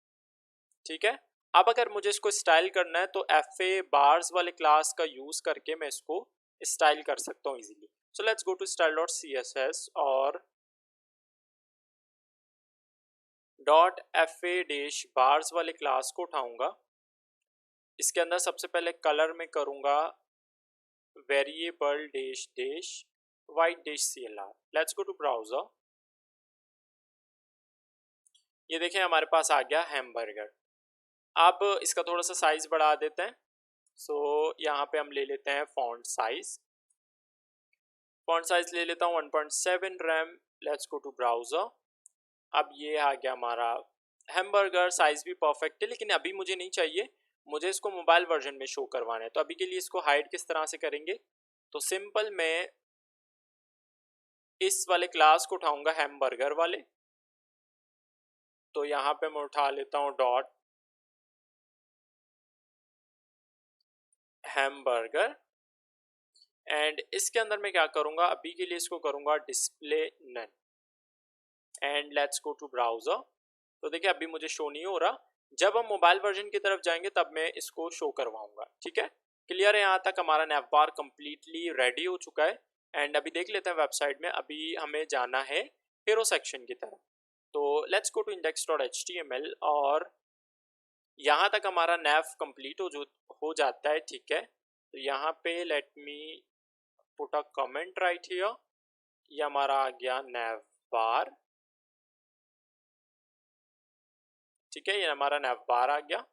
ठीक है, अब अगर मुझे इसको स्टाइल करना है तो FA बार्स वाले क्लास का यूज करके मैं इसको स्टाइल कर सकता हूँ easily. So let's go to style.css और .fa डैश बार्स वाले क्लास को उठाऊंगा। इसके अंदर सबसे पहले कलर में करूंगा variable dash dash white dash CLR। Let's go to browser. ये देखें हमारे पास आ गया हैमबर्गर। अब इसका थोड़ा सा साइज बढ़ा देते हैं। सो यहाँ पे हम ले लेते हैं फॉन्ट साइज। फॉन्ट साइज ले लेता हूँ 1.7 rem. Let's go to browser. अब ये आ गया हमारा हैमबर्गर, साइज भी परफेक्ट है, लेकिन अभी मुझे नहीं चाहिए, मुझे इसको मोबाइल वर्जन में शो करवाना है। तो अभी के लिए इसको हाइड किस तरह से करेंगे, तो सिंपल मैं इस वाले क्लास को उठाऊंगा हैमबर्गर वाले। तो यहाँ पे मैं उठा लेता हूँ डॉट हैमबर्गर एंड इसके अंदर मैं क्या करूँगा, अभी के लिए इसको करूँगा display none and let's go to browser. तो देखिए अभी मुझे शो नहीं हो रहा, जब हम मोबाइल वर्जन की तरफ जाएंगे तब मैं इसको शो करवाऊंगा। ठीक है, क्लियर है, यहाँ तक हमारा नैवबार कंप्लीटली रेडी हो चुका है। एंड अभी देख लेते हैं वेबसाइट में, अभी हमें जाना है हीरो सेक्शन की तरफ। तो लेट्स गो टू index.html और यहाँ तक हमारा नैव कंप्लीट हो जाता है। ठीक है, तो यहाँ पे let me put a comment right here. ये हमारा आ गया नैव बार। ठीक है, ये हमारा नैव बार आ गया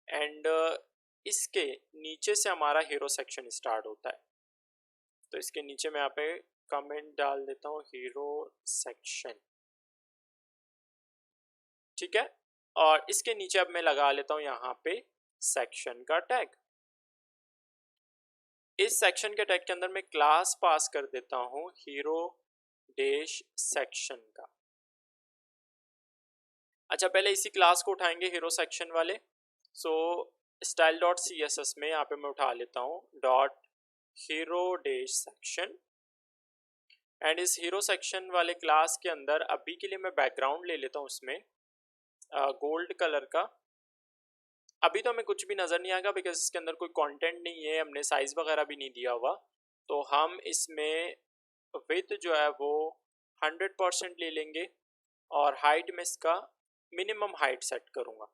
एंड इसके नीचे से हमारा हीरो सेक्शन स्टार्ट होता है। तो इसके नीचे मैं यहाँ पे कमेंट डाल देता हूँ हीरो सेक्शन। ठीक है, और इसके नीचे अब मैं लगा लेता हूँ यहाँ पे सेक्शन का टैग। इस सेक्शन के टैग के अंदर मैं क्लास पास कर देता हूँ हीरो डैश सेक्शन का। अच्छा, पहले इसी क्लास को उठाएंगे हीरो सेक्शन वाले। सो style.css में यहाँ पे मैं उठा लेता हूँ dot hero dash section. And इस हीरो सेक्शन वाले क्लास के अंदर अभी के लिए मैं बैकग्राउंड ले लेता हूँ उसमें गोल्ड कलर का। अभी तो हमें कुछ भी नज़र नहीं आएगा बिकॉज इसके अंदर कोई कंटेंट नहीं है, हमने साइज़ वगैरह भी नहीं दिया हुआ। तो हम इसमें विड्थ जो है वो 100% ले लेंगे और हाइट में इसका मिनिमम हाइट सेट करूँगा।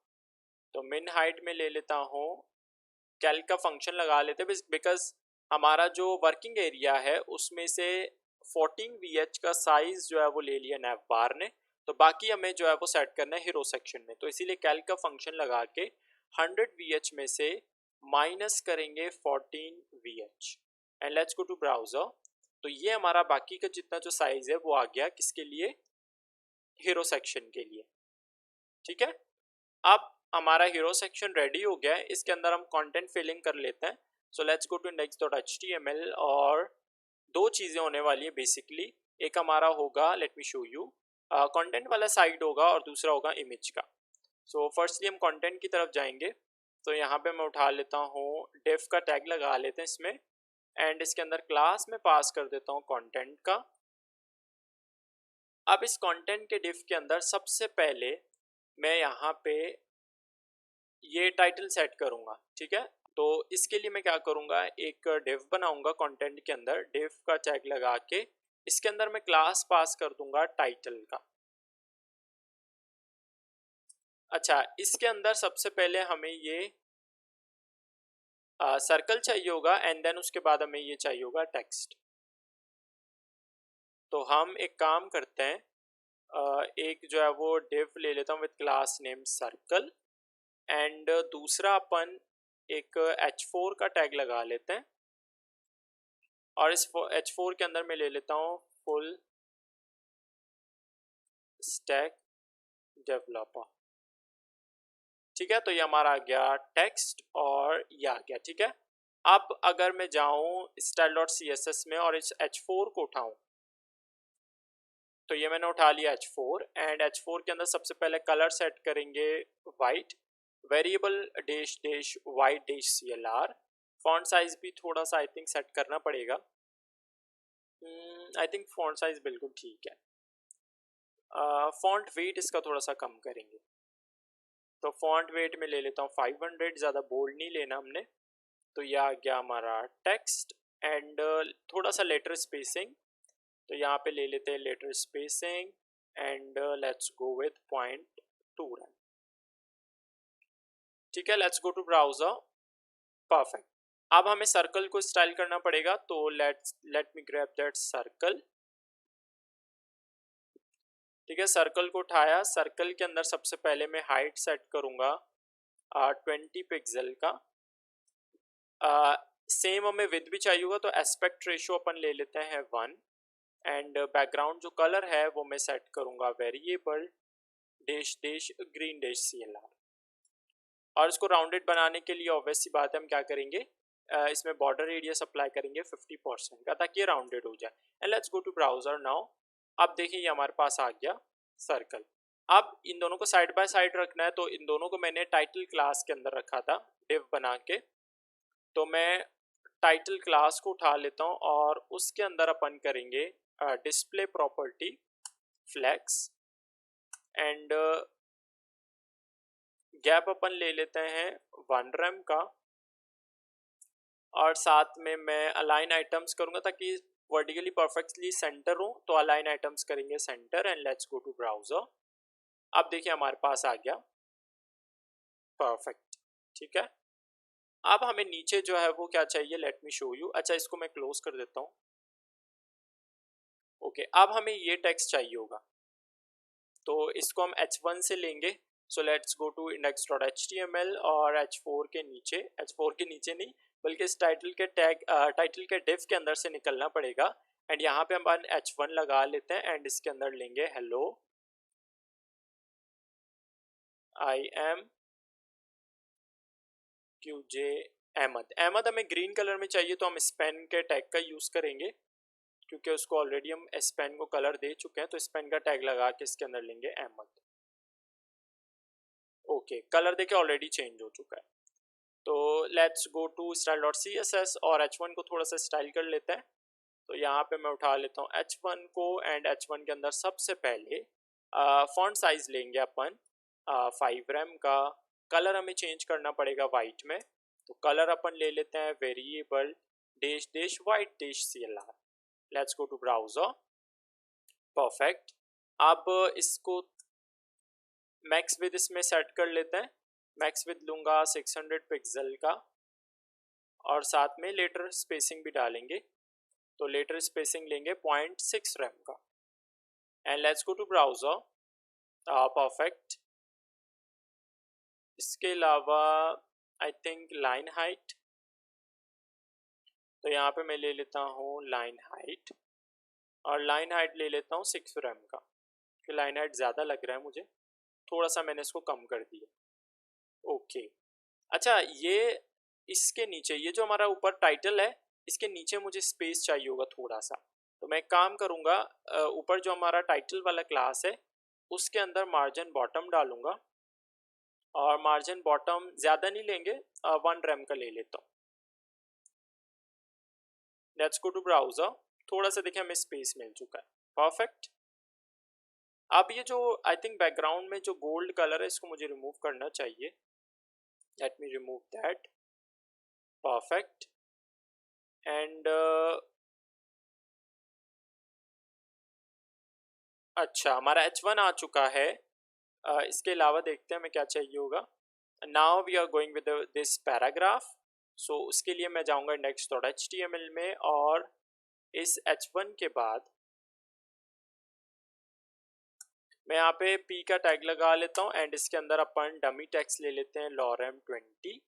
तो मिन हाइट में ले लेता हूँ, कैल्क का फंक्शन लगा लेते हैं बिकॉज हमारा जो वर्किंग एरिया है उसमें से 14 VH का साइज जो है वो ले लिया नैव बार ने, तो बाकी हमें जो है वो सेट करना है हीरो सेक्शन में। तो इसीलिए कैल्क का फंक्शन लगा के 100 VH में से माइनस करेंगे 14 VH and let's go to browser. तो ये हमारा बाकी का जितना जो साइज है वो आ गया किसके लिए, हीरो सेक्शन के लिए। ठीक है, अब हमारा हीरो सेक्शन रेडी हो गया है, इसके अंदर हम कंटेंट फिलिंग कर लेते हैं। सो लेट्स गो टू index.html और दो चीज़ें होने वाली है बेसिकली। एक हमारा होगा, late me show you, content वाला साइड होगा और दूसरा होगा इमेज का। सो फर्स्टली हम कंटेंट की तरफ जाएंगे। तो यहाँ पे मैं उठा लेता हूँ डेफ का टैग लगा लेते हैं इसमें एंड इसके अंदर क्लास में पास कर देता हूँ कंटेंट का। अब इस कंटेंट के डिफ के अंदर सबसे पहले मैं यहाँ पे ये टाइटल सेट करूँगा। ठीक है, तो इसके लिए मैं क्या करूँगा, एक डिव बनाऊँगा कंटेंट के अंदर, डिव का टैग लगा के इसके अंदर मैं क्लास पास कर दूंगा टाइटल का। अच्छा, इसके अंदर सबसे पहले हमें ये सर्कल चाहिए होगा एंड देन उसके बाद हमें ये चाहिए होगा टेक्स्ट। तो हम एक काम करते हैं, एक जो है वो डिव ले लेता हूँ with class name circle and दूसरा अपन एक h4 का टैग लगा लेते हैं और इस h4 के अंदर मैं ले लेता हूँ फुल स्टैक डेवलपर। ठीक है, तो ये हमारा आ गया टेक्स्ट और ये आ गया। ठीक है, अब अगर मैं जाऊँ style.css में और इस h4 को उठाऊँ, तो ये मैंने उठा लिया h4 एंड h4 के अंदर सबसे पहले कलर सेट करेंगे white, variable dash dash white dash CLR। Font size भी थोड़ा सा आई थिंक सेट करना पड़ेगा, आई थिंक फॉन्ट साइज बिल्कुल ठीक है। फॉन्ट वेट इसका थोड़ा सा कम करेंगे, तो फॉन्ट वेट में ले लेता हूँ 500, ज़्यादा बोल्ड नहीं लेना हमने। तो यह आ गया हमारा टेक्स्ट एंड थोड़ा सा लेटर स्पेसिंग, तो यहाँ पे ले लेते हैं letter spacing and let's go with 0.2 rem. ठीक है, let's go to browser. Perfect, अब हमें सर्कल को स्टाइल करना पड़ेगा, तो let me grab that circle. ठीक है, सर्कल को उठाया, सर्कल के अंदर सबसे पहले मैं हाइट सेट करूँगा 20 पिक्सल का। सेम हमें विड्थ भी चाहिए होगा, तो एस्पेक्ट रेशियो अपन ले लेते हैं 1 एंड बैकग्राउंड जो कलर है वो मैं सेट करूँगा variable dash dash green dash CLR। और इसको राउंडेड बनाने के लिए ऑब्वियस सी बात है हम क्या करेंगे, इसमें बॉर्डर रेडियस अप्लाई करेंगे 50% का ताकि ये राउंडेड हो जाए। And let's go to browser now. अब देखिए ये हमारे पास आ गया सर्कल। अब इन दोनों को साइड बाय साइड रखना है, तो इन दोनों को मैंने टाइटल क्लास के अंदर रखा था डिव बना के। तो मैं टाइटल क्लास को उठा लेता हूँ और उसके अंदर अपन करेंगे display property flex and gap अपन ले लेते हैं 1 rem का और साथ में मैं अलाइन आइटम्स करूँगा ताकि वर्टिकली परफेक्टली सेंटर हो, तो अलाइन आइटम्स करेंगे centre and let's go to browser. अब देखिए हमारे पास आ गया परफेक्ट। ठीक है, अब हमें नीचे जो है वो क्या चाहिए, लेट मी शो यू। अच्छा, इसको मैं क्लोज कर देता हूँ। ओके, अब हमें ये टेक्स्ट चाहिए होगा, तो इसको हम h1 से लेंगे। सो लेट्स गो टू index.html और h4 के नीचे नहीं बल्कि इस टाइटल के टैग टाइटल के डिव के अंदर से निकलना पड़ेगा एंड यहाँ पे हम h1 लगा लेते हैं एंड इसके अंदर लेंगे hello I am QJ Ahmed. Ahmed हमें ग्रीन कलर में चाहिए, तो हम स्पेन के टैग का यूज़ करेंगे क्योंकि उसको ऑलरेडी हम स्पेन को कलर दे चुके हैं, तो स्पेन का टैग लगा के इसके अंदर लेंगे अहमद। ओके, कलर देखे ऑलरेडी चेंज हो चुका है। तो let's go to style dot C S S और H1 को थोड़ा सा स्टाइल कर लेते हैं। तो यहाँ पे मैं उठा लेता हूँ H1 को एंड H1 के अंदर सबसे पहले फॉन्ट साइज लेंगे अपन 5 रैम का। कलर हमें चेंज करना पड़ेगा वाइट में, तो कलर अपन ले लेते हैं variable dash dash white dash CLR। Let's go to browser. Perfect. अब इसको मैक्स विद इसमें सेट कर लेते हैं। मैक्स विद लूँगा 600 पिक्सल का और साथ में लेटर स्पेसिंग भी डालेंगे। तो लेटर स्पेसिंग लेंगे 0.6 रैम का and let's go to browser. Perfect. इसके अलावा आई थिंक लाइन हाइट, तो यहाँ पे मैं ले लेता हूँ लाइन हाइट और लाइन हाइट ले लेता हूँ 6 रैम का, क्योंकि लाइन हाइट ज़्यादा लग रहा है मुझे, थोड़ा सा मैंने इसको कम कर दिया। ओके। अच्छा, ये इसके नीचे ये जो हमारा ऊपर टाइटल है, इसके नीचे मुझे स्पेस चाहिए होगा थोड़ा सा। तो मैं काम करूँगा, ऊपर जो हमारा टाइटल वाला क्लास है उसके अंदर मार्जिन बॉटम डालूंगा और मार्जिन बॉटम ज़्यादा नहीं लेंगे, 1 रैम का ले लेता हूँ। Let's go to browser. थोड़ा सा देखिए हमें स्पेस मिल चुका है। परफेक्ट। अब ये जो आई थिंक बैकग्राउंड में जो गोल्ड कलर है इसको मुझे रिमूव करना चाहिए। Let me remove that. Perfect. And अच्छा, हमारा H1 आ चुका है। इसके अलावा देखते हैं हमें क्या चाहिए होगा। Now we are going with this paragraph. So उसके लिए मैं जाऊंगा index.html में और इस H1 के बाद मैं यहाँ पे P का टैग लगा लेता हूँ एंड इसके अंदर अपन डमी टेक्स्ट ले लेते हैं lorem 20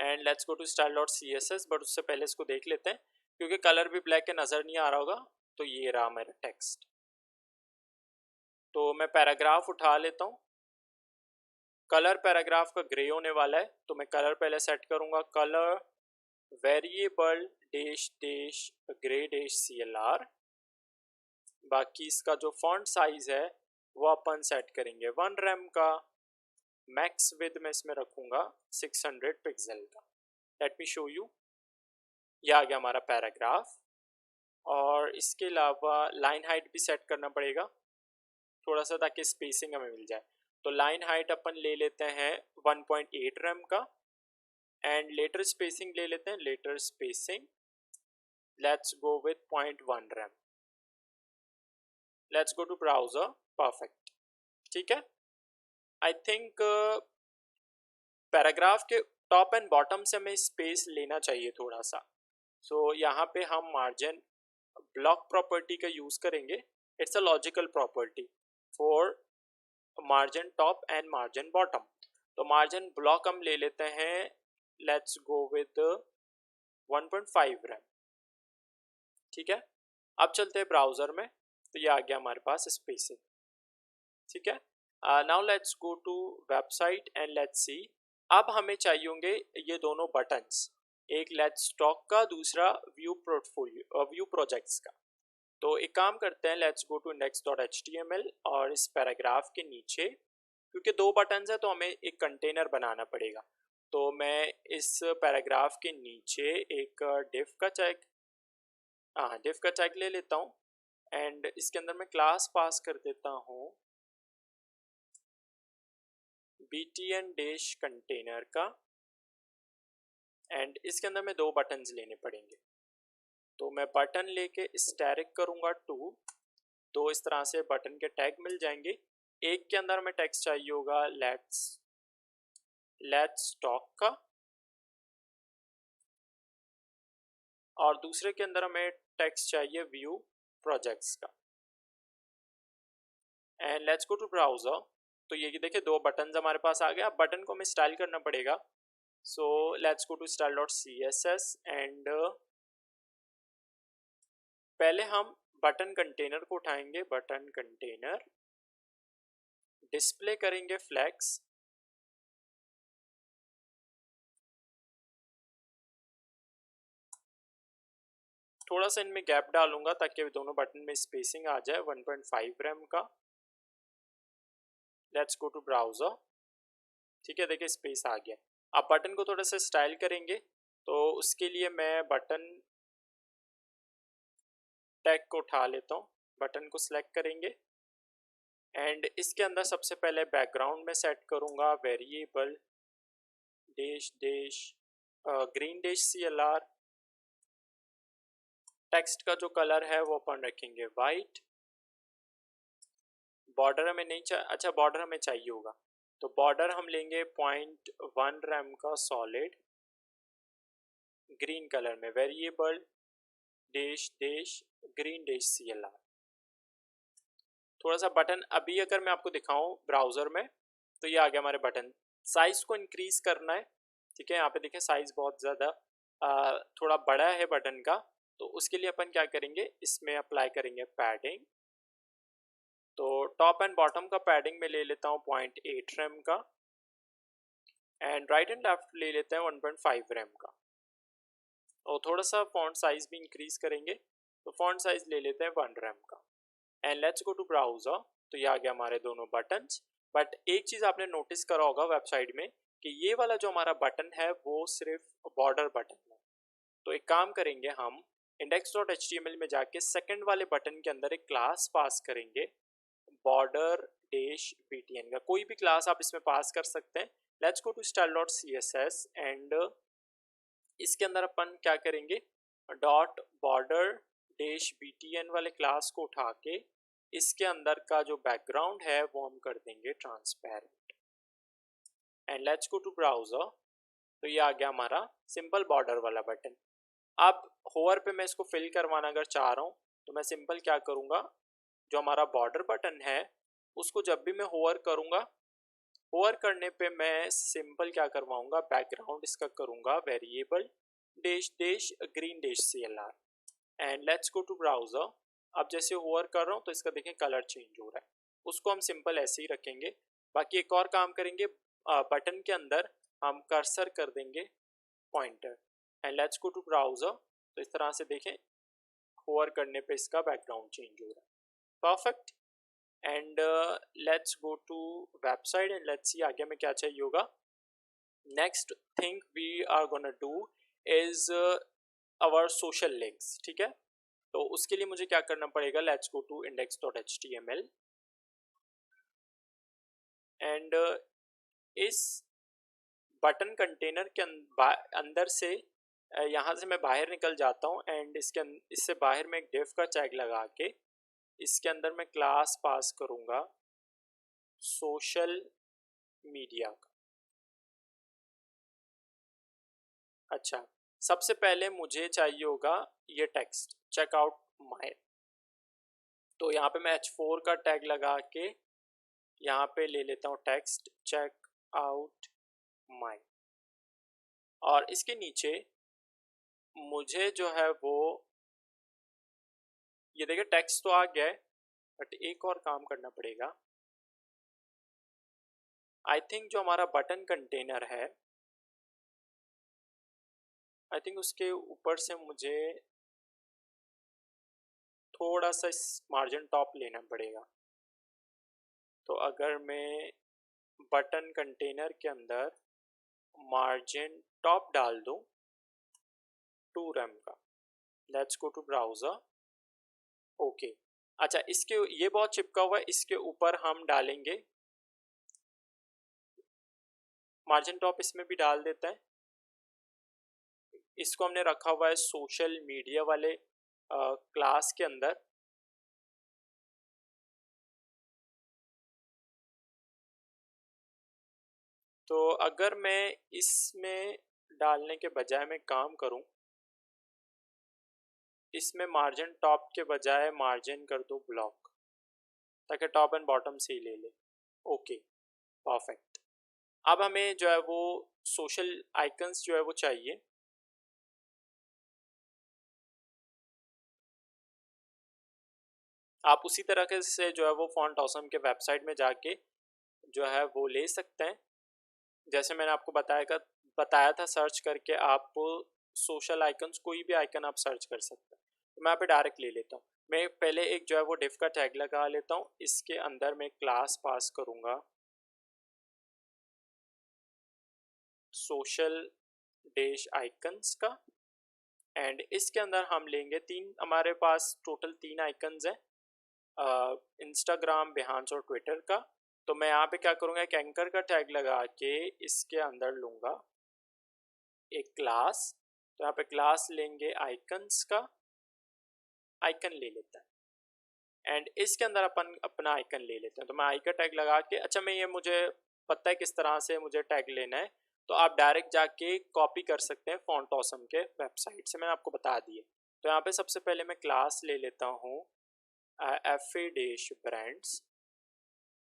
and let's go to style dot CSS। But उससे पहले इसको देख लेते हैं क्योंकि कलर भी ब्लैक के नज़र नहीं आ रहा होगा। तो ये रहा मेरा टेक्स्ट। तो मैं पैराग्राफ उठा लेता हूँ। कलर पैराग्राफ का ग्रे होने वाला है, तो मैं कलर पहले सेट करूँगा। Colour variable dash dash grey dash CLR। बाकी इसका जो फॉन्ट साइज है वो अपन सेट करेंगे 1 रैम का। मैक्स विद में इसमें रखूँगा 600 पिक्सल का। Late me show you. ये आ गया हमारा पैराग्राफ। और इसके अलावा लाइन हाइट भी सेट करना पड़ेगा थोड़ा सा, ताकि स्पेसिंग हमें मिल जाए। तो लाइन हाइट अपन ले लेते हैं 1.8 रैम का एंड लेटर स्पेसिंग ले लेते हैं। Letter spacing let's go with 0.1 rem. Let's go to browser. Perfect. ठीक है। आई थिंक पैराग्राफ के टॉप एंड बॉटम से हमें स्पेस लेना चाहिए थोड़ा सा। सो यहाँ पे हम मार्जिन ब्लॉक प्रॉपर्टी का यूज़ करेंगे। It's a logical property for margin top and margin bottom. तो मार्जिन ब्लॉक हम ले लेते हैं। Let's go with 1.5 RAM. ठीक है। अब चलते हैं ब्राउज़र में। तो ये आ गया हमारे पास स्पेसिंग। ठीक है। Now let's go to website and let's see. अब हमें चाहिए होंगे ये दोनों बटन्स, एक लेट्स टॉक का, दूसरा व्यू पोर्टफोलियो व्यू प्रोजेक्ट्स का। तो एक काम करते हैं, लेट्स गो टू index.html और इस पैराग्राफ के नीचे, क्योंकि 2 बटन्स है तो हमें एक कंटेनर बनाना पड़ेगा। तो मैं इस पैराग्राफ के नीचे एक div का टैग div का टैग ले लेता हूँ एंड इसके अंदर मैं क्लास पास कर देता हूँ btn डैश कंटेनर का एंड इसके अंदर मैं 2 बटन्स लेने पड़ेंगे। तो मैं बटन लेके स्टैटिक करूँगा 2। तो इस तरह से बटन के टैग मिल जाएंगे। एक के अंदर हमें टेक्स्ट चाहिए होगा लेट्स टॉक का और दूसरे के अंदर हमें टेक्स्ट चाहिए व्यू प्रोजेक्ट्स का। And let's go to browser. तो ये देखिए 2 बटन्स हमारे पास आ गया। अब बटन को हमें स्टाइल करना पड़ेगा। So let's go to style dot CSS and पहले हम बटन कंटेनर को उठाएंगे। बटन कंटेनर डिस्प्ले करेंगे फ्लैग्स। थोड़ा सा इनमें गैप डालूंगा ताकि दोनों बटन में स्पेसिंग आ जाए 1.5 रैम का। Let's go to browser. ठीक है, देखिए स्पेस आ गया। अब बटन को थोड़ा सा स्टाइल करेंगे, तो उसके लिए मैं बटन टैग को उठा लेता हूँ, बटन को सिलेक्ट करेंगे एंड इसके अंदर सबसे पहले बैकग्राउंड में सेट करूँगा variable dash dash green dash CLR। Text का जो कलर है वो अपन रखेंगे वाइट। बॉर्डर हमें नहीं अच्छा बॉर्डर हमें चाहिए होगा, तो बॉर्डर हम लेंगे 0.1 रैम का सॉलिड ग्रीन कलर में, variable dash dash green dash CLR। थोड़ा सा बटन अभी अगर मैं आपको दिखाऊं ब्राउज़र में, तो ये आ गया हमारे बटन। साइज़ को इंक्रीज़ करना है, ठीक है, यहाँ पे देखें साइज़ बहुत ज़्यादा थोड़ा बड़ा है बटन का, तो उसके लिए अपन क्या करेंगे, इसमें अप्लाई करेंगे पैडिंग। तो टॉप एंड बॉटम का पैडिंग में ले लेता हूँ 0.8 रैम का एंड राइट एंड लेफ्ट ले लेते हैं 1.5 रैम का। और थोड़ा सा फॉन्ट साइज़ भी इंक्रीज़ करेंगे, तो फॉन्ट साइज़ ले लेते हैं 1 रैम का and let's go to browser. तो ये आ गया हमारे दोनों बटन्स। बट एक चीज़ आपने नोटिस करा होगा वेबसाइट में कि ये वाला जो हमारा बटन है वो सिर्फ बॉर्डर बटन है। तो एक काम करेंगे, हम index.html में जाके सेकंड वाले बटन के अंदर एक क्लास पास करेंगे बॉर्डर डैश btn का। कोई भी क्लास आप इसमें पास कर सकते हैं। Let's go to style.css and इसके अंदर अपन क्या करेंगे, डॉट बॉर्डर डैश btn वाले क्लास को उठा के इसके अंदर का जो बैकग्राउंड है वो हम कर देंगे transparent and let's go to browser. तो ये आ गया हमारा सिंपल बॉर्डर वाला बटन। अब होवर पे मैं इसको फिल करवाना अगर चाह रहा हूँ, तो मैं सिंपल क्या करूँगा, जो हमारा बॉर्डर बटन है उसको जब भी मैं होवर करूँगा, होवर करने पे मैं सिंपल क्या करवाऊँगा, बैकग्राउंड इसका करूँगा variable dash dash green dash CLR and let's go to browser. अब जैसे होवर कर रहा हूँ तो इसका देखें कलर चेंज हो रहा है, उसको हम सिंपल ऐसे ही रखेंगे। बाकी एक और काम करेंगे, बटन के अंदर हम कर्सर कर देंगे pointer and let's go to browser. तो इस तरह से देखें होवर करने पे इसका बैकग्राउंड चेंज हो रहा है, perfect. And let's go to website and let's see आगे में क्या चाहिए होगा। Next thing we are gonna do is our social links, ठीक है। तो उसके लिए मुझे क्या करना पड़ेगा, let's go to index.html and इस बटन कंटेनर के अंदर से यहाँ से मैं बाहर निकल जाता हूँ एंड इससे बाहर में एक डिव का टैग लगा के इसके अंदर मैं क्लास पास करूँगा सोशल मीडिया का। अच्छा, सबसे पहले मुझे चाहिए होगा ये टेक्स्ट चेकआउट माय। तो यहाँ पे मैं H4 का टैग लगा के यहाँ पे ले लेता हूँ टेक्स्ट चेक आउट माय और इसके नीचे मुझे जो है वो ये देखिए टेक्स्ट तो आ गया है, बट एक और काम करना पड़ेगा। आई थिंक जो हमारा बटन कंटेनर है, आई थिंक उसके ऊपर से मुझे थोड़ा सा मार्जिन टॉप लेना पड़ेगा। तो अगर मैं बटन कंटेनर के अंदर मार्जिन टॉप डाल दूं 2 रैम का, let's go to browser, okay. अच्छा, इसके ये बहुत चिपका हुआ है, इसके ऊपर हम डालेंगे मार्जिन टॉप, इसमें भी डाल देते हैं। इसको हमने रखा हुआ है सोशल मीडिया वाले क्लास के अंदर। तो अगर मैं इसमें डालने के बजाय मैं काम करूं, इसमें मार्जिन टॉप के बजाय मार्जिन कर दो ब्लॉक, ताकि टॉप एंड बॉटम से ही ले ले, ओके परफेक्ट। अब हमें जो है वो सोशल आइकन्स जो है वो चाहिए। आप उसी तरह से जो है वो फॉन्ट ऑसम के वेबसाइट में जाके जो है वो ले सकते हैं। जैसे मैंने आपको बताया था सर्च करके आप सोशल आइकन्स कोई भी आइकन आप सर्च कर सकते हैं। तो मैं यहाँ पे डायरेक्ट ले लेता हूँ। मैं पहले एक जो है वो डिफ का टैग लगा लेता हूँ, इसके अंदर मैं क्लास पास करूँगा सोशल डैश आइकन्स का, एंड इसके अंदर हम लेंगे तीन, हमारे पास टोटल 3 आइकन्स हैं, इंस्टाग्राम, बिहांस और ट्विटर का। तो मैं यहाँ पे क्या करूँगा, एक एंकर का टैग लगा के इसके अंदर लूँगा एक क्लास। तो यहाँ पे क्लास लेंगे आइकन्स का, आइकन ले लेते हैं, एंड इसके अंदर अपन अपना आइकन ले लेते हैं। तो मैं आई का टैग लगा के, अच्छा मैं ये मुझे पता है किस तरह से मुझे टैग लेना है, तो आप डायरेक्ट जाके कॉपी कर सकते हैं फॉन्ट ऑसम के वेबसाइट से, मैंने आपको बता दिए। तो यहाँ पे सबसे पहले मैं क्लास ले लेता हूँ FA डैश ब्रांड्स,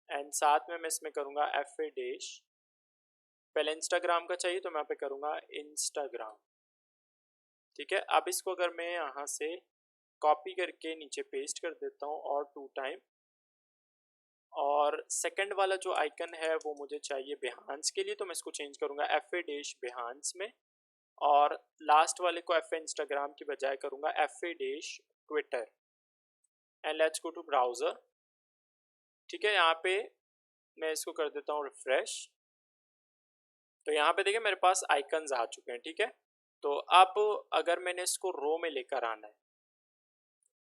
एंड साथ में मैं इसमें करूँगा FA डैश, पहले इंस्टाग्राम का चाहिए तो मैं यहाँ पे करूँगा इंस्टाग्राम। ठीक है, अब इसको अगर मैं यहाँ से कॉपी करके नीचे पेस्ट कर देता हूँ और 2 टाइम, और सेकंड वाला जो आइकन है वो मुझे चाहिए बिहांस के लिए, तो मैं इसको चेंज करूँगा FA डैश बिहांस में, और लास्ट वाले को FA इंस्टाग्राम की बजाय करूँगा FA dash Twitter, and let's go to browser. ठीक है, यहाँ पे मैं इसको कर देता हूँ रिफ्रेश। तो यहाँ पे देखिए मेरे पास आइकन्स आ चुके हैं। ठीक है, तो अब अगर मैंने इसको रो में लेकर आना है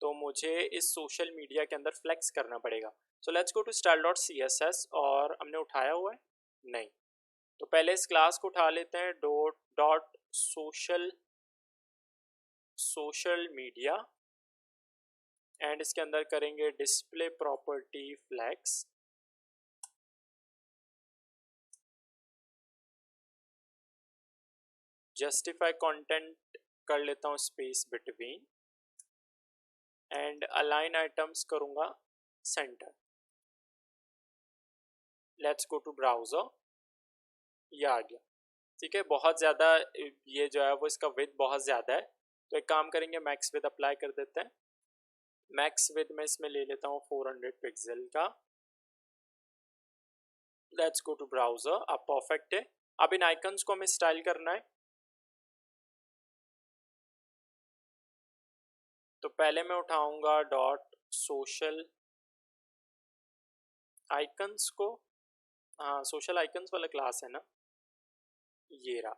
तो मुझे इस सोशल मीडिया के अंदर फ्लेक्स करना पड़ेगा। So let's go to style dot CSS, और हमने उठाया हुआ है नहीं, तो पहले इस क्लास को उठा लेते हैं, डॉट सोशल मीडिया, एंड इसके अंदर करेंगे display property flex, justify content कर लेता हूँ space between, and align items करूँगा centre. Let's go to browser, ये आ गया। ठीक है, बहुत ज़्यादा ये जो है वो इसका विड्थ बहुत ज़्यादा है, तो एक काम करेंगे मैक्स विड्थ अप्लाई कर देते हैं। मैक्स विड्थ में इसमें ले लेता हूँ 400 पिक्सल का। लेट्स गो टू ब्राउज़र, अब परफेक्ट है। अब इन आइकन्स को हमें स्टाइल करना है, तो पहले मैं उठाऊंगा डॉट सोशल आइकन्स को, हाँ सोशल आइकन्स वाला क्लास है ना, ये रहा।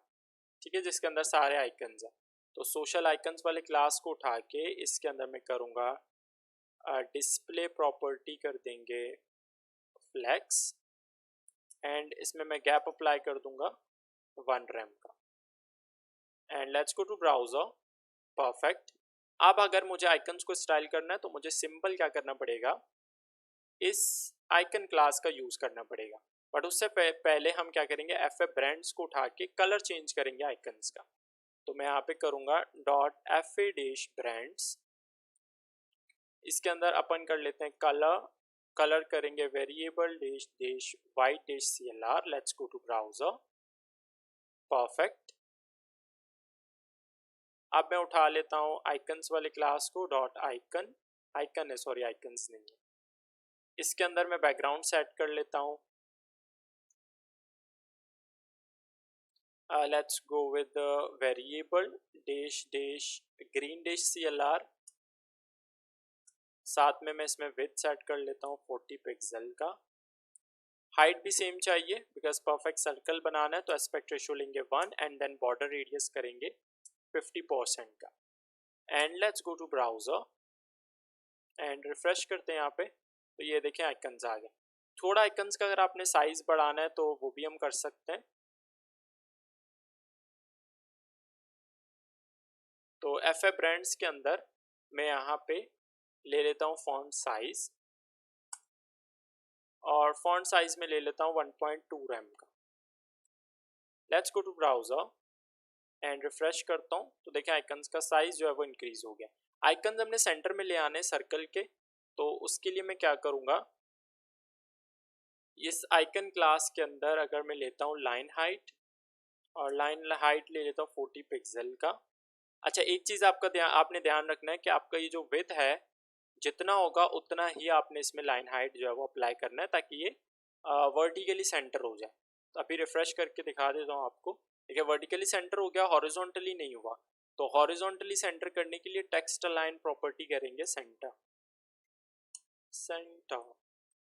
ठीक है, जिसके अंदर सारे आइकन्स हैं। तो सोशल आइकन्स वाले क्लास को उठा के इसके अंदर मैं करूँगा डिस्प्ले प्रॉपर्टी कर देंगे फ्लेक्स, एंड इसमें मैं गैप अप्लाई कर दूंगा 1 रैम का, and let's go to browser, perfect. अब अगर मुझे आइकन्स को स्टाइल करना है तो मुझे सिंपल क्या करना पड़ेगा, इस आइकन क्लास का यूज़ करना पड़ेगा, बट उससे पहले हम क्या करेंगे, FA ब्रांड्स को उठा के कलर चेंज करेंगे आइकन्स का। तो मैं यहाँ पे करूँगा डॉट FA डैश ब्रांड्स, इसके अंदर अपन कर लेते हैं कलर करेंगे variable dash dash white dash CLR। Let's go to browser, perfect. अब मैं उठा लेता हूँ आइकन्स वाले क्लास को, डॉट आइकन है, सॉरी आइकन्स नहीं है। इसके अंदर मैं बैकग्राउंड सेट कर लेता हूँ, let's go with variable dash dash green dash CLR, साथ में मैं इसमें विड्थ सेट कर लेता हूँ 40 पिक्सल का। हाइट भी सेम चाहिए बिकॉज परफेक्ट सर्कल बनाना है, तो एस्पेक्ट रेशियो लेंगे 1, एंड देन बॉर्डर रेडियस करेंगे 50% का, and let's go to browser and refresh करते हैं यहाँ पे। तो ये देखें आइकन्स आ गए। थोड़ा आइकन्स का अगर आपने साइज बढ़ाना है तो वो भी हम कर सकते हैं। तो FA ब्रांड्स के अंदर मैं यहाँ पे ले लेता हूँ फॉन्ट साइज, और फॉन्ट साइज में ले लेता हूँ 1.2 रैम का। Let's go to browser and refresh करता हूँ, तो देखें आइकन्स का साइज जो है वो इंक्रीज हो गया। आइकन्स हमने सेंटर में ले आने सर्कल के, तो उसके लिए मैं क्या करूँगा, इस आइकन क्लास के अंदर अगर मैं लेता हूँ लाइन हाइट, और लाइन हाइट ले लेता हूँ 40 पिक्सल का। अच्छा एक चीज़ आपने ध्यान रखना है कि आपका ये जो विड्थ है जितना होगा उतना ही आपने इसमें लाइन हाइट जो है वो अप्लाई करना है, ताकि ये वर्टिकली सेंटर हो जाए। तो अभी रिफ्रेश करके दिखा देता हूँ आपको। देखिए वर्टिकली सेंटर हो गया, हॉरिजॉन्टली नहीं हुआ। तो हॉरिजॉन्टली सेंटर करने के लिए टेक्स्ट अलाइन प्रॉपर्टी करेंगे centre.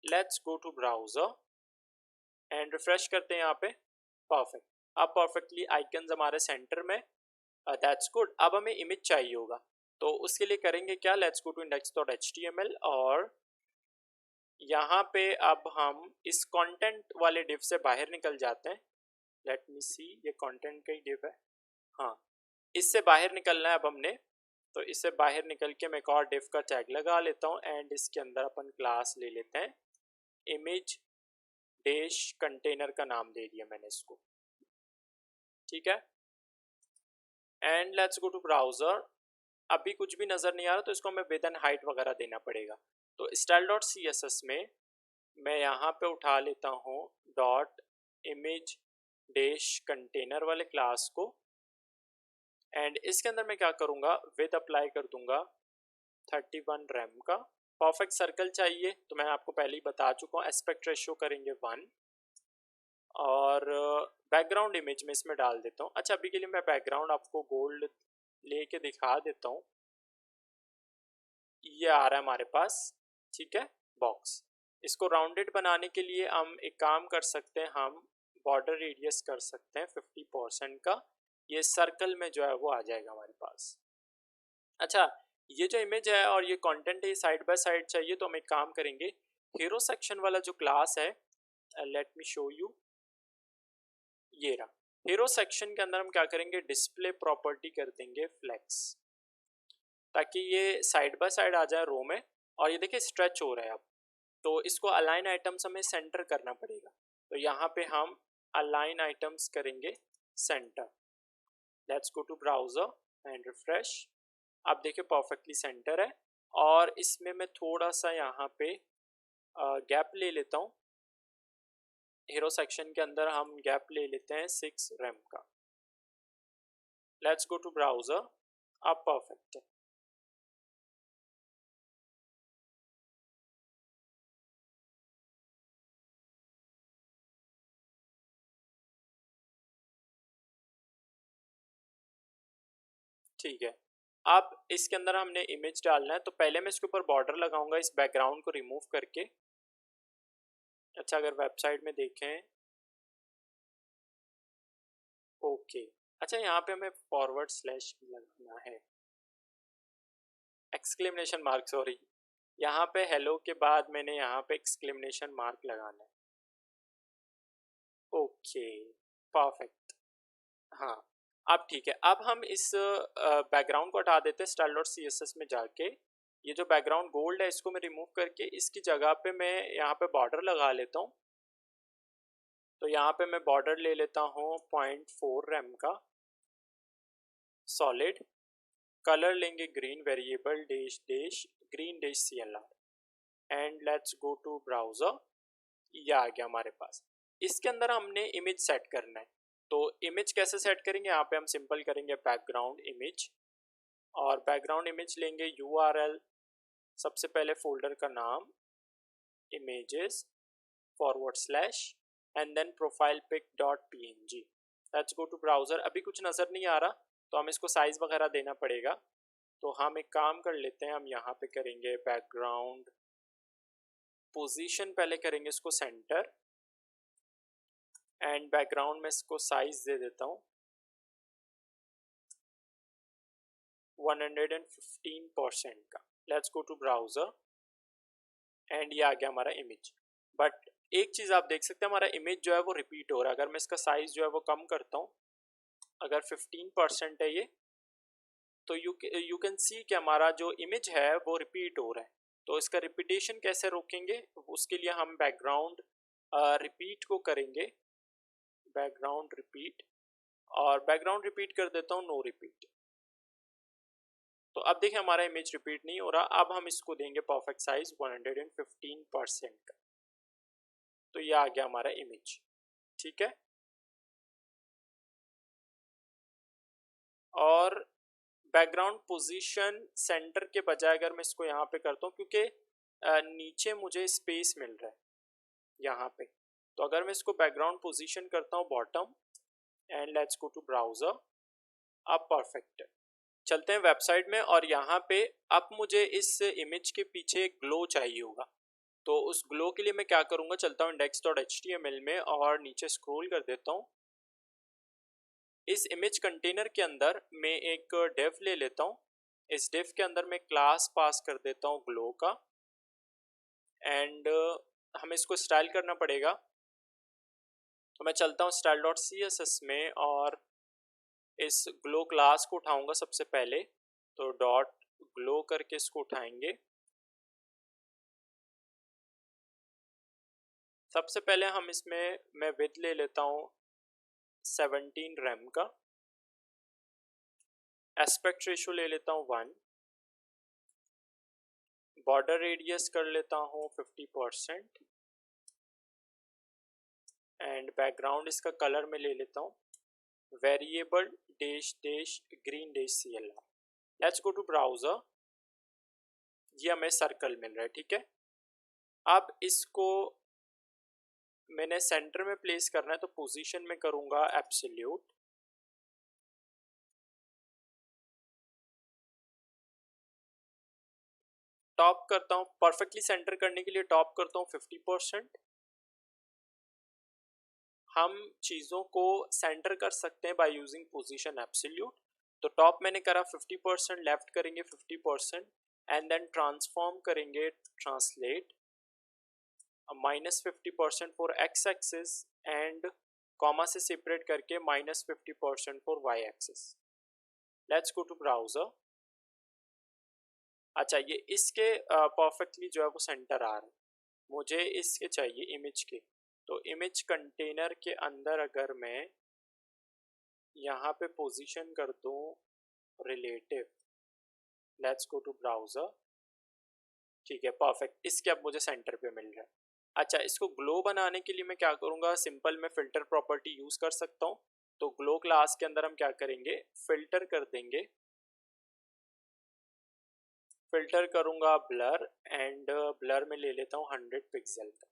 Let's go to browser and refresh करते हैं यहाँ पे, परफेक्ट। अब परफेक्टली आइकन्स हमारे सेंटर में, दैट्स गुड। अब हमें इमेज चाहिए होगा, तो उसके लिए करेंगे क्या, लेट्स गो टू index.html और यहाँ पे अब हम इस कंटेंट वाले डिव से बाहर निकल जाते हैं। लेट मी सी, ये कंटेंट का ही डिव है, हाँ इससे बाहर निकलना है अब हमने। तो इससे बाहर निकल के मैं एक और डिव का टैग लगा लेता हूँ एंड इसके अंदर अपन क्लास ले लेते हैं इमेज डैश कंटेनर का नाम दे दिया मैंने इसको, ठीक है। And let's go to browser. अभी कुछ भी नज़र नहीं आ रहा तो इसको हमें विद एंड हाइट वगैरह देना पड़ेगा। तो style.css में मैं यहाँ पे उठा लेता हूँ डॉट इमेज डैश कंटेनर वाले क्लास को एंड इसके अंदर मैं क्या करूँगा, विद अप्लाई कर दूंगा 31 रैम का। परफेक्ट सर्कल चाहिए तो मैं आपको पहले ही बता चुका हूँ, एस्पेक्ट रेशियो करेंगे 1 और बैकग्राउंड इमेज में इसमें डाल देता हूँ। अच्छा अभी के लिए मैं बैकग्राउंड आपको गोल्ड लेके दिखा देता हूँ, ये आ रहा है हमारे पास, ठीक है बॉक्स। इसको राउंडेड बनाने के लिए हम एक काम कर सकते हैं, हम बॉर्डर रेडियस कर सकते हैं 50% का, ये सर्कल में जो है वो आ जाएगा हमारे पास। अच्छा ये जो इमेज है और ये कंटेंट है साइड बाय साइड चाहिए, तो हम एक काम करेंगे, हीरो सेक्शन वाला जो क्लास है, लेट मी शो यू, ये रहा हीरो सेक्शन के अंदर हम क्या करेंगे, डिस्प्ले प्रॉपर्टी कर देंगे फ्लेक्स, ताकि ये साइड बाय साइड आ जाए रो में। और ये देखिए स्ट्रेच हो रहा है अब, तो इसको अलाइन आइटम्स हमें सेंटर करना पड़ेगा। तो यहाँ पे हम अलाइन आइटम्स करेंगे centre. Let's go to browser and refresh. आप देखिए परफेक्टली सेंटर है और इसमें मैं थोड़ा सा यहाँ पे गैप ले लेता हूँ। हीरो सेक्शन के अंदर हम गैप ले लेते हैं 6 रैम का। लेट्स गो टू ब्राउज़र, अब परफेक्ट है। ठीक है, अब इसके अंदर हमने इमेज डालना है, तो पहले मैं इसके ऊपर बॉर्डर लगाऊंगा इस बैकग्राउंड को रिमूव करके। अच्छा अगर वेबसाइट में देखें, ओके अच्छा यहाँ पे हमें फॉरवर्ड स्लैश लगाना है, एक्सक्लेमेशन मार्क सॉरी, यहाँ पे हेलो के बाद मैंने यहाँ पे एक्सक्लेमेशन मार्क लगाना है। ओके परफेक्ट, हाँ अब ठीक है। अब हम इस बैकग्राउंड को हटा देते हैं style.css में जाके, ये जो बैकग्राउंड गोल्ड है इसको मैं रिमूव करके इसकी जगह पे मैं यहाँ पे बॉर्डर लगा लेता हूँ। तो यहाँ पे मैं बॉर्डर ले लेता हूँ 0.4 रैम का सॉलिड, कलर लेंगे green, variable dash dash green dash CLR and let's go to browser. ये आ गया हमारे पास। इसके अंदर हमने इमेज सेट करना है, तो इमेज कैसे सेट करेंगे, यहाँ पे हम सिंपल करेंगे बैकग्राउंड इमेज और बैकग्राउंड इमेज लेंगे URL, सबसे पहले फोल्डर का नाम images / and then profile pic dot png। Let's go to browser. अभी कुछ नज़र नहीं आ रहा तो हम इसको साइज़ वगैरह देना पड़ेगा, तो हम एक काम कर लेते हैं, हम यहाँ पे करेंगे बैकग्राउंड पोजीशन, पहले करेंगे इसको सेंटर एंड बैकग्राउंड में इसको साइज दे देता हूँ 115% का। Let's go to browser and ये आ गया हमारा इमेज। बट एक चीज़ आप देख सकते हैं, हमारा इमेज जो है वो रिपीट हो रहा है। अगर मैं इसका साइज जो है वो कम करता हूँ, अगर 15% है ये, तो यू कैन सी कि हमारा जो इमेज है वो रिपीट हो रहा है। तो इसका रिपीटेशन कैसे रोकेंगे, उसके लिए हम बैकग्राउंड रिपीट को करेंगे बैकग्राउंड रिपीट, और बैकग्राउंड रिपीट कर देता हूँ नो रिपीट। तो अब देखिए हमारा इमेज रिपीट नहीं हो रहा। अब हम इसको देंगे परफेक्ट साइज 115% का, तो ये आ गया हमारा इमेज, ठीक है। और बैकग्राउंड पोजीशन सेंटर के बजाय अगर मैं इसको यहाँ पे करता हूँ, क्योंकि नीचे मुझे स्पेस मिल रहा है यहाँ पे, तो अगर मैं इसको बैकग्राउंड पोजीशन करता हूँ bottom and let's go to browser, अब परफेक्ट है। चलते हैं वेबसाइट में और यहाँ पे अब मुझे इस इमेज के पीछे ग्लो चाहिए होगा, तो उस ग्लो के लिए मैं क्या करूँगा, चलता हूँ index.html में और नीचे स्क्रॉल कर देता हूँ इस इमेज कंटेनर के अंदर मैं एक डेव ले लेता हूँ। इस डेव के अंदर मैं क्लास पास कर देता हूँ ग्लो का, एंड हमें इसको स्टाइल करना पड़ेगा। तो मैं चलता हूँ style dot C S S में और इस ग्लो क्लास को उठाऊंगा सबसे पहले। तो डॉट ग्लो करके इसको उठाएंगे। सबसे पहले हम इसमें मैं विड्थ ले लेता हूँ 17 रैम का, एस्पेक्ट रेशियो ले लेता हूँ 1, बॉर्डर रेडियस कर लेता हूँ 50% एंड बैकग्राउंड इसका कलर में ले लेता हूँ variable dash dash green dash CLR। Let's go to browser. ये हमें सर्कल मिल रहा है, ठीक है। अब इसको मैंने सेंटर में प्लेस करना है, तो पोजीशन में करूँगा एब्सोल्यूट। टॉप करता हूँ, परफेक्टली सेंटर करने के लिए टॉप करता हूँ 50%। हम चीज़ों को सेंटर कर सकते हैं बाय यूजिंग पोजीशन एब्सोल्यूट। तो टॉप मैंने करा 50%, लेफ्ट करेंगे 50% एंड देन ट्रांसफॉर्म करेंगे translate -50% for X axis and comma से सेपरेट करके -50% for Y axis. Let's go to browser. अच्छा, ये इसके परफेक्टली जो है वो सेंटर आ रहा है। मुझे इसके चाहिए इमेज के, तो इमेज कंटेनर के अंदर अगर मैं यहाँ पे पोजीशन कर दूँ relative, let's go to browser, ठीक है परफेक्ट। इसके अब मुझे सेंटर पे मिल रहा है। अच्छा, इसको ग्लो बनाने के लिए मैं क्या करूँगा, सिंपल मैं फ़िल्टर प्रॉपर्टी यूज़ कर सकता हूँ। तो ग्लो क्लास के अंदर हम क्या करेंगे, फ़िल्टर कर देंगे। फ़िल्टर करूँगा ब्लर एंड ब्लर में ले लेता हूँ 100 पिक्सल का।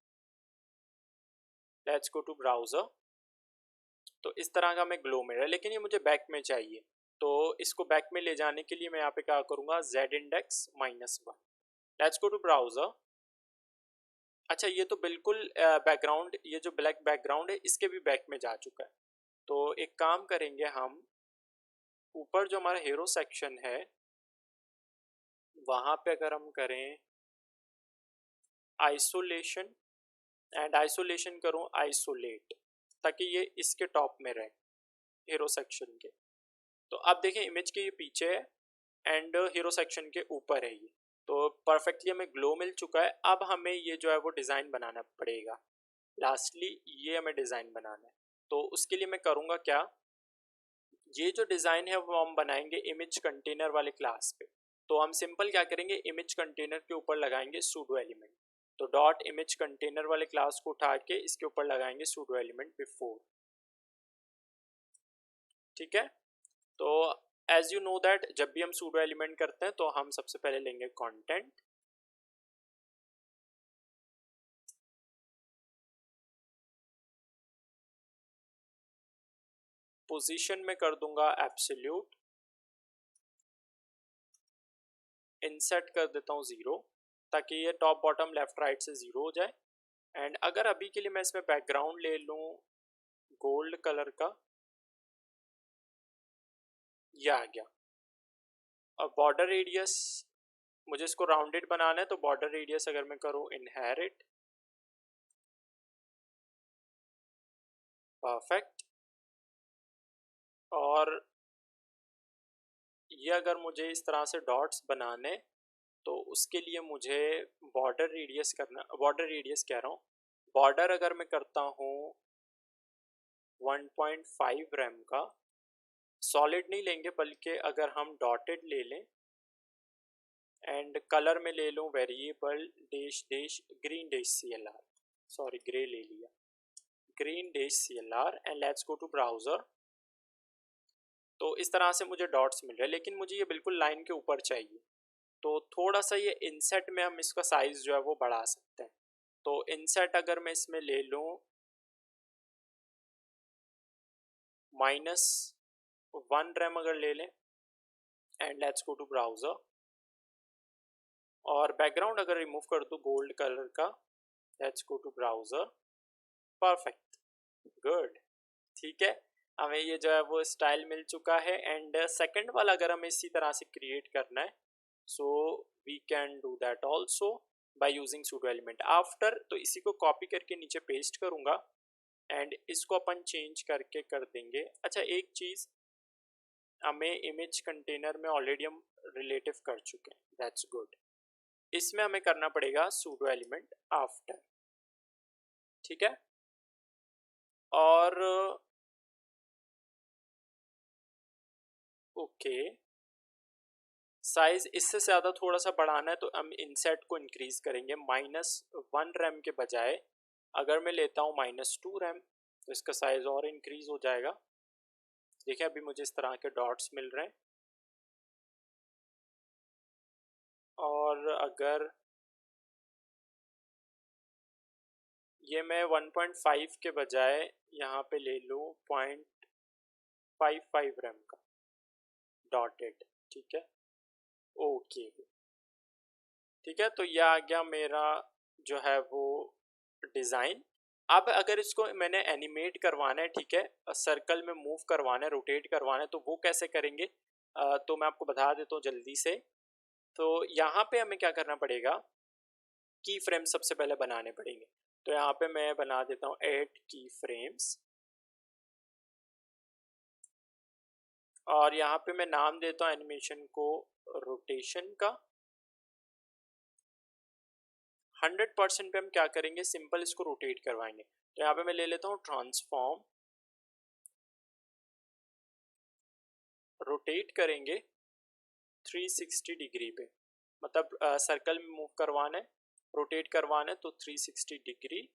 Let's go to browser. तो इस तरह का मैं ग्लो मिल रहा है, लेकिन ये मुझे बैक में चाहिए। तो इसको बैक में ले जाने के लिए मैं यहाँ पे क्या करूँगा, Z index -1। Let's go to browser. अच्छा, ये तो बिल्कुल बैकग्राउंड, ये जो ब्लैक बैकग्राउंड है इसके भी बैक में जा चुका है। तो एक काम करेंगे हम, ऊपर जो हमारा हीरो सेक्शन है वहाँ पे अगर हम करें आइसोलेशन एंड आइसोलेशन करूँ आइसोलेट, ताकि ये इसके टॉप में रहे हीरो सेक्शन के। तो आप देखें इमेज के ये पीछे है एंड हीरो सेक्शन के ऊपर है ये। तो परफेक्टली हमें ग्लो मिल चुका है। अब हमें ये जो है वो डिज़ाइन बनाना पड़ेगा। लास्टली ये हमें डिज़ाइन बनाना है। तो उसके लिए मैं करूँगा क्या, ये जो डिज़ाइन है वो हम बनाएंगे इमेज कंटेनर वाले क्लास पे। तो हम सिंपल क्या करेंगे, इमेज कंटेनर के ऊपर लगाएंगे सूडो एलिमेंट। तो डॉट इमेज कंटेनर वाले क्लास को उठा के इसके ऊपर लगाएंगे सूडो एलिमेंट बिफोर, ठीक है। तो एज यू नो दैट जब भी हम सूडो एलिमेंट करते हैं तो हम सबसे पहले लेंगे कंटेंट, पोजीशन में कर दूंगा एब्सोल्यूट, इंसर्ट कर देता हूँ 0 ताकि ये टॉप बॉटम लेफ्ट राइट से 0 हो जाए। एंड अगर अभी के लिए मैं इसमें बैकग्राउंड ले लूँ गोल्ड कलर का, ये आ गया। अब बॉर्डर रेडियस, मुझे इसको राउंडेड बनाना है, तो बॉर्डर रेडियस अगर मैं करूँ इनहेरिट, परफेक्ट। और ये अगर मुझे इस तरह से डॉट्स बनाने, तो उसके लिए मुझे बॉर्डर रेडियस करना, बॉर्डर रेडियस कह रहा हूँ, बॉर्डर अगर मैं करता हूँ 1.5 रैम का, सॉलिड नहीं लेंगे बल्कि अगर हम डॉटेड ले लें एंड कलर में ले लूँ variable dash dash green dash CLR, sorry grey ले लिया, green dash CLR and let's go to browser. तो इस तरह से मुझे डॉट्स मिल रहे हैं, लेकिन मुझे ये बिल्कुल लाइन के ऊपर चाहिए। तो थोड़ा सा ये इनसेट में हम इसका साइज़ जो है वो बढ़ा सकते हैं। तो इनसेट अगर मैं इसमें ले लूँ -1 रैम अगर ले लें and let's go to browser, और बैकग्राउंड अगर रिमूव कर दूँ गोल्ड कलर का, let's go to browser, perfect, good, ठीक है। हमें ये जो है वो स्टाइल मिल चुका है। एंड सेकंड वाला अगर हमें इसी तरह से क्रिएट करना है, so we can do that also by using pseudo element after. तो इसी को कॉपी करके नीचे पेस्ट करूंगा एंड इसको अपन चेंज करके कर देंगे। अच्छा, एक चीज़, हमें इमेज कंटेनर में ऑलरेडी हम रिलेटिव कर चुके हैं, दैट्स गुड। इसमें हमें करना पड़ेगा सूडो एलिमेंट आफ्टर, ठीक है। और ओके, साइज इससे ज़्यादा थोड़ा सा बढ़ाना है तो हम इनसेट को इंक्रीज करेंगे। -1 रैम के बजाय अगर मैं लेता हूँ -2 रैम तो इसका साइज और इंक्रीज हो जाएगा। देखिए अभी मुझे इस तरह के डॉट्स मिल रहे हैं। और अगर ये मैं 1.5 के बजाय यहाँ पे ले लूँ 0.55 रैम का डॉटेड, ठीक है, ओके, ठीक है। तो यह आ गया मेरा जो है वो डिज़ाइन। अब अगर इसको मैंने एनिमेट करवाना है, ठीक है, सर्कल में मूव करवाना है, रोटेट करवाना है, तो वो कैसे करेंगे, तो मैं आपको बता देता हूँ जल्दी से। तो यहाँ पे हमें क्या करना पड़ेगा, की फ्रेम सबसे पहले बनाने पड़ेंगे। तो यहाँ पे मैं बना देता हूँ 8 की फ्रेम्स और यहाँ पे मैं नाम देता हूँ एनिमेशन को रोटेशन का। 100% पे हम क्या करेंगे, सिंपल इसको रोटेट करवाएंगे। तो यहाँ पे मैं ले लेता हूँ ट्रांसफॉर्म, रोटेट करेंगे 360 डिग्री पे, मतलब सर्कल में मूव करवाना है, रोटेट करवाना है तो 360 डिग्री।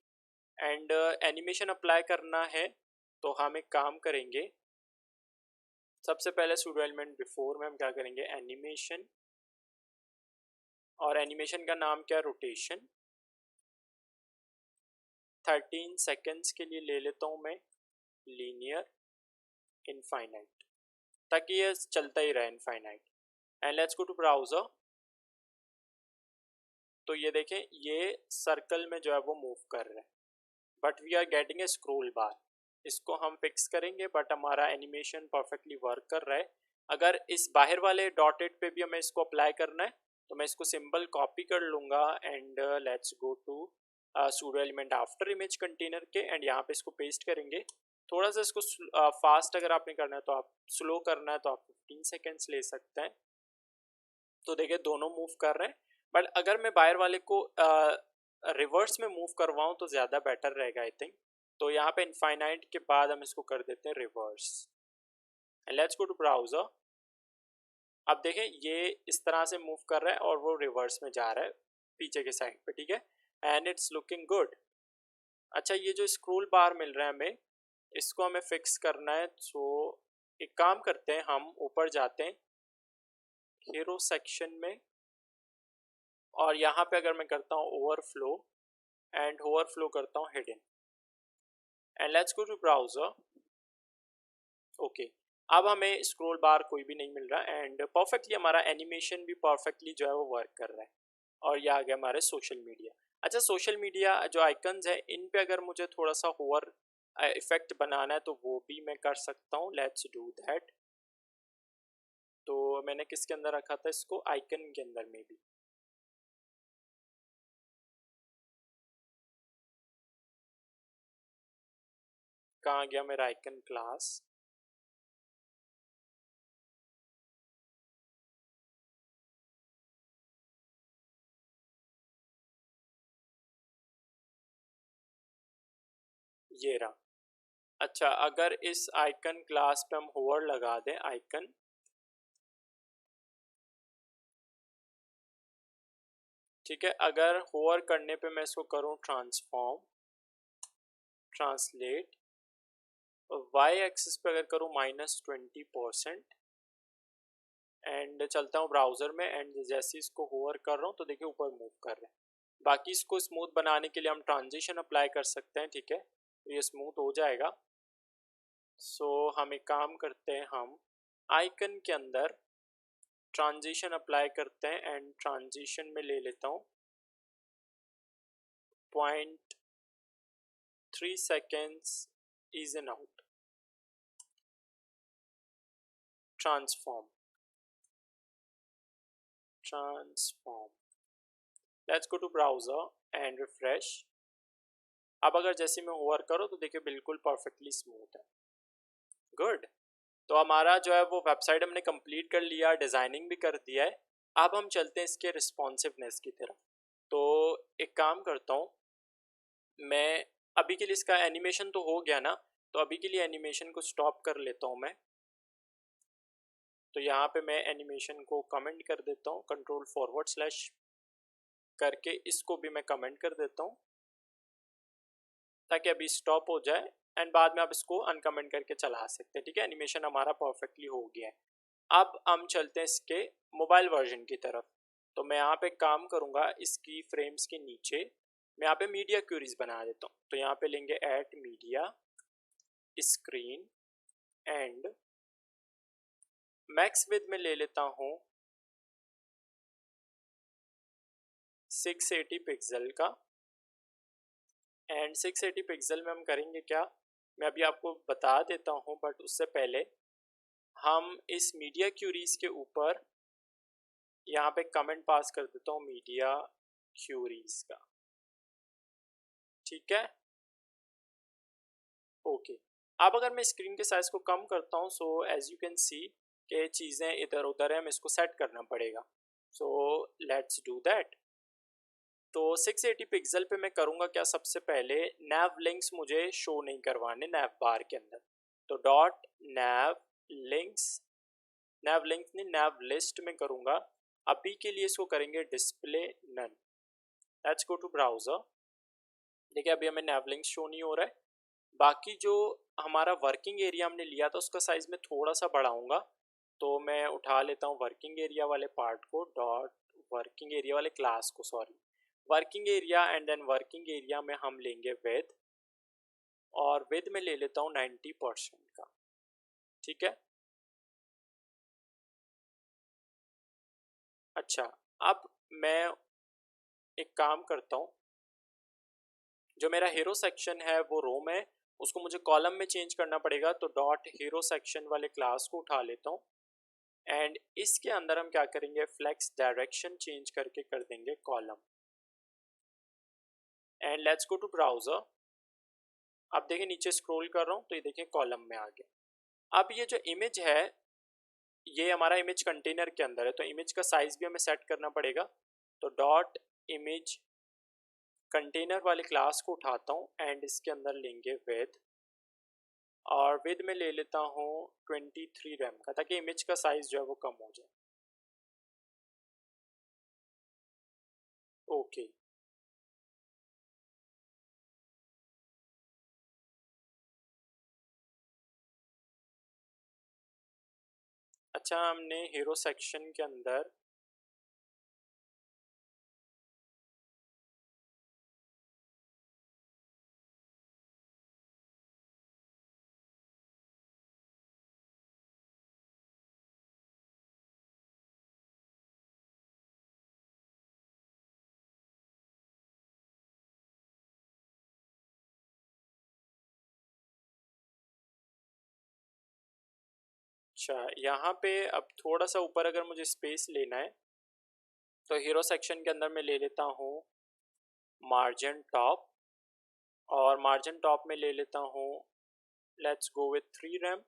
एंड एनिमेशन अप्लाई करना है तो हम एक काम करेंगे, सबसे पहले सूडो एलिमेंट बिफोर में हम क्या करेंगे, एनिमेशन, और एनिमेशन का नाम क्या है, रोटेशन। 13 सेकेंड्स के लिए ले लेता हूँ मैं लीनियर इनफाइनाइट, ताकि ये चलता ही रहे infinite. And let's go to browser. तो ये देखें, ये सर्कल में जो है वो मूव कर रहा है, but we are getting a scroll bar. इसको हम फिक्स करेंगे, बट हमारा एनिमेशन परफेक्टली वर्क कर रहा है। अगर इस बाहर वाले डॉटेड पे भी हमें इसको अप्लाई करना है तो मैं इसको सिंपल कॉपी कर लूँगा and let's go to pseudo element after image container के, एंड यहाँ पे इसको पेस्ट करेंगे। थोड़ा सा इसको फास्ट अगर आपने करना है तो आप, स्लो करना है तो आप 15 सेकेंड्स ले सकते हैं। तो देखिए दोनों मूव कर रहे हैं, बट अगर मैं बाहर वाले को रिवर्स में मूव करवाऊँ तो ज़्यादा बेटर रहेगा आई थिंक। तो यहाँ पे इनफाइनाइट के बाद हम इसको कर देते हैं reverse and let's go to browser. अब देखें ये इस तरह से मूव कर रहा है और वो रिवर्स में जा रहा है पीछे के साइड पे, ठीक है, एंड इट्स लुकिंग गुड। अच्छा, ये जो स्क्रोल बार मिल रहा है हमें, इसको हमें फिक्स करना है। सो एक काम करते हैं, हम ऊपर जाते हैं हीरो सेक्शन में, और यहाँ पे अगर मैं करता हूँ ओवरफ्लो एंड ओवरफ्लो करता हूँ hidden and let's go to browser. Okay, अब हमें स्क्रॉल बार कोई भी नहीं मिल रहा एंड परफेक्टली हमारा एनिमेशन भी परफेक्टली जो है वो वर्क कर रहा है। और ये आ गया हमारे सोशल मीडिया। अच्छा, सोशल मीडिया जो आइकन्स है इन पे अगर मुझे थोड़ा सा होवर इफेक्ट बनाना है तो वो भी मैं कर सकता हूँ, लेट्स डू दैट। तो मैंने किसके अंदर रखा था इसको, आइकन के अंदर में भी। कहाँ गया मेरा आइकन क्लास, ये रहा। अच्छा, अगर इस आइकन क्लास पे हम होवर लगा दें आइकन, ठीक है, अगर होवर करने पे मैं इसको करूँ ट्रांसफॉर्म, ट्रांसलेट, वाई एक्सिस पे अगर करूँ -20% एंड चलता हूँ ब्राउज़र में, एंड जैसे इसको होवर कर रहा हूँ तो देखिए ऊपर मूव कर रहे हैं। बाकी इसको स्मूथ बनाने के लिए हम ट्रांजिशन अप्लाई कर सकते हैं, ठीक है, तो ये स्मूथ हो जाएगा। सो हम एक काम करते हैं, हम आइकन के अंदर ट्रांजिशन अप्लाई करते हैं एंड ट्रांजिशन में ले लेता हूँ 0.3 seconds ease in out. Transform. Let's go to browser and refresh. अब अगर जैसे मैं होवर करो तो देखिए बिल्कुल परफेक्टली स्मूथ है। गुड। तो हमारा जो है वो वेबसाइट हमने कंप्लीट कर लिया, डिज़ाइनिंग भी कर दिया है। अब हम चलते हैं इसके रिस्पॉन्सिवनेस की तरफ। तो एक काम करता हूँ मैं, अभी के लिए इसका एनिमेशन तो हो गया ना, तो अभी के लिए एनिमेशन को स्टॉप कर लेता हूँ मैं। तो यहाँ पे मैं एनिमेशन को कमेंट कर देता हूँ, कंट्रोल / करके इसको भी मैं कमेंट कर देता हूँ ताकि अभी स्टॉप हो जाए एंड बाद में आप इसको अनकमेंट करके चला सकते हैं। ठीक है, एनिमेशन हमारा परफेक्टली हो गया है। अब हम चलते हैं इसके मोबाइल वर्जन की तरफ। तो मैं यहाँ पे काम करूँगा, इसकी फ्रेम्स के नीचे मैं यहाँ पे मीडिया क्यूरीज बना देता हूँ। तो यहाँ पे लेंगे eight media screen and max width में ले लेता हूँ 680 पिक्सल का। एंड 680 पिक्सल में हम करेंगे क्या, मैं अभी आपको बता देता हूँ, बट उससे पहले हम इस मीडिया क्यूरीज के ऊपर यहाँ पे कमेंट पास कर देता हूँ मीडिया क्यूरीज का। ठीक है, ओके। अब अगर मैं स्क्रीन के साइज को कम करता हूँ, so as you can see के चीज़ें इधर उधर है, हमें इसको सेट करना पड़ेगा। So let's do that. तो 680 पिक्सल पे मैं करूँगा क्या, सबसे पहले नैव लिंक्स मुझे शो नहीं करवाने नैव बार के अंदर। तो डॉट नैव लिंक्स, नैव लिंक्स नहीं नैव लिस्ट में करूँगा। अभी के लिए इसको करेंगे display none. Let's go to browser. देखिए अभी हमें नैव लिंक्स शो नहीं हो रहा है। बाकी जो हमारा वर्किंग एरिया हमने लिया था उसका साइज़ में थोड़ा सा बढ़ाऊँगा। तो मैं उठा लेता हूँ वर्किंग एरिया वाले पार्ट को, डॉट वर्किंग एरिया वाले क्लास को, sorry working area, and then working area में हम लेंगे विद, और विद में ले लेता हूँ 90% का। ठीक है, अच्छा। अब मैं एक काम करता हूँ, जो मेरा हीरो सेक्शन है वो रो में, उसको मुझे कॉलम में चेंज करना पड़ेगा। तो डॉट हीरो सेक्शन वाले क्लास को उठा लेता हूँ एंड इसके अंदर हम क्या करेंगे, फ्लेक्स डायरेक्शन चेंज करके कर देंगे column. And let's go to browser. अब देखिए नीचे स्क्रॉल कर रहा हूँ तो ये देखिए कॉलम में आ गया। अब ये जो इमेज है ये हमारा इमेज कंटेनर के अंदर है, तो इमेज का साइज भी हमें सेट करना पड़ेगा। तो डॉट इमेज कंटेनर वाले क्लास को उठाता हूँ एंड इसके अंदर लेंगे विद, और विद में ले लेता हूँ 23 रैम का, ताकि इमेज का साइज जो है वो कम हो जाए। ओके, अच्छा हमने हीरो सेक्शन के अंदर अच्छा यहाँ पे अब थोड़ा सा ऊपर अगर मुझे स्पेस लेना है तो हीरो सेक्शन के अंदर मैं ले लेता हूँ मार्जिन टॉप, और मार्जिन टॉप में ले लेता हूँ let's go with 3 rem